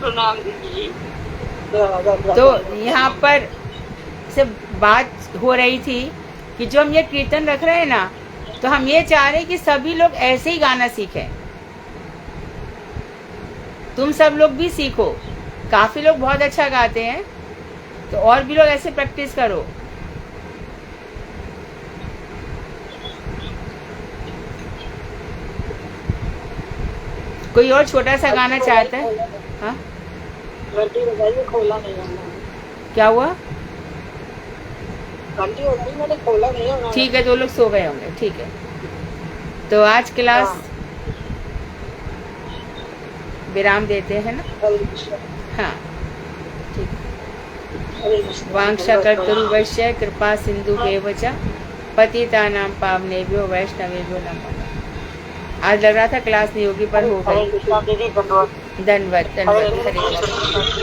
प्रणाम दीदी। तो यहाँ पर से बात हो रही थी कि जो हम ये कीर्तन रख रहे हैं ना, तो हम ये चाह रहे हैं कि सभी लोग ऐसे ही गाना सीखें। तुम सब लोग भी सीखो, काफी लोग बहुत अच्छा गाते हैं, तो और भी लोग ऐसे प्रैक्टिस करो। कोई और छोटा सा गाना चाहता है? हाँ घंटी बजाइए, खोला नहीं है। क्या हुआ? घंटी बजाई, मैंने खोला नहीं है। ठीक है, तो लोग सो गए होंगे। ठीक है, तो आज क्लास विराम देते हैं ना? हरे कृष्ण। हाँ ठीक। हरे कृष्ण। वांछाकल्पतरुभ्यश्च कृपा सिन्धुभ्येव च पतितानां पावनेभ्यो वैष्णवेभ्यो नमः। आज लग रहा था क्लास नहीं होगी, पर हो हरे गई। कृष्ण दीदी, धन्यवाद। धन्यवाद धन्यवाद। हरे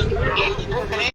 कृष्ण।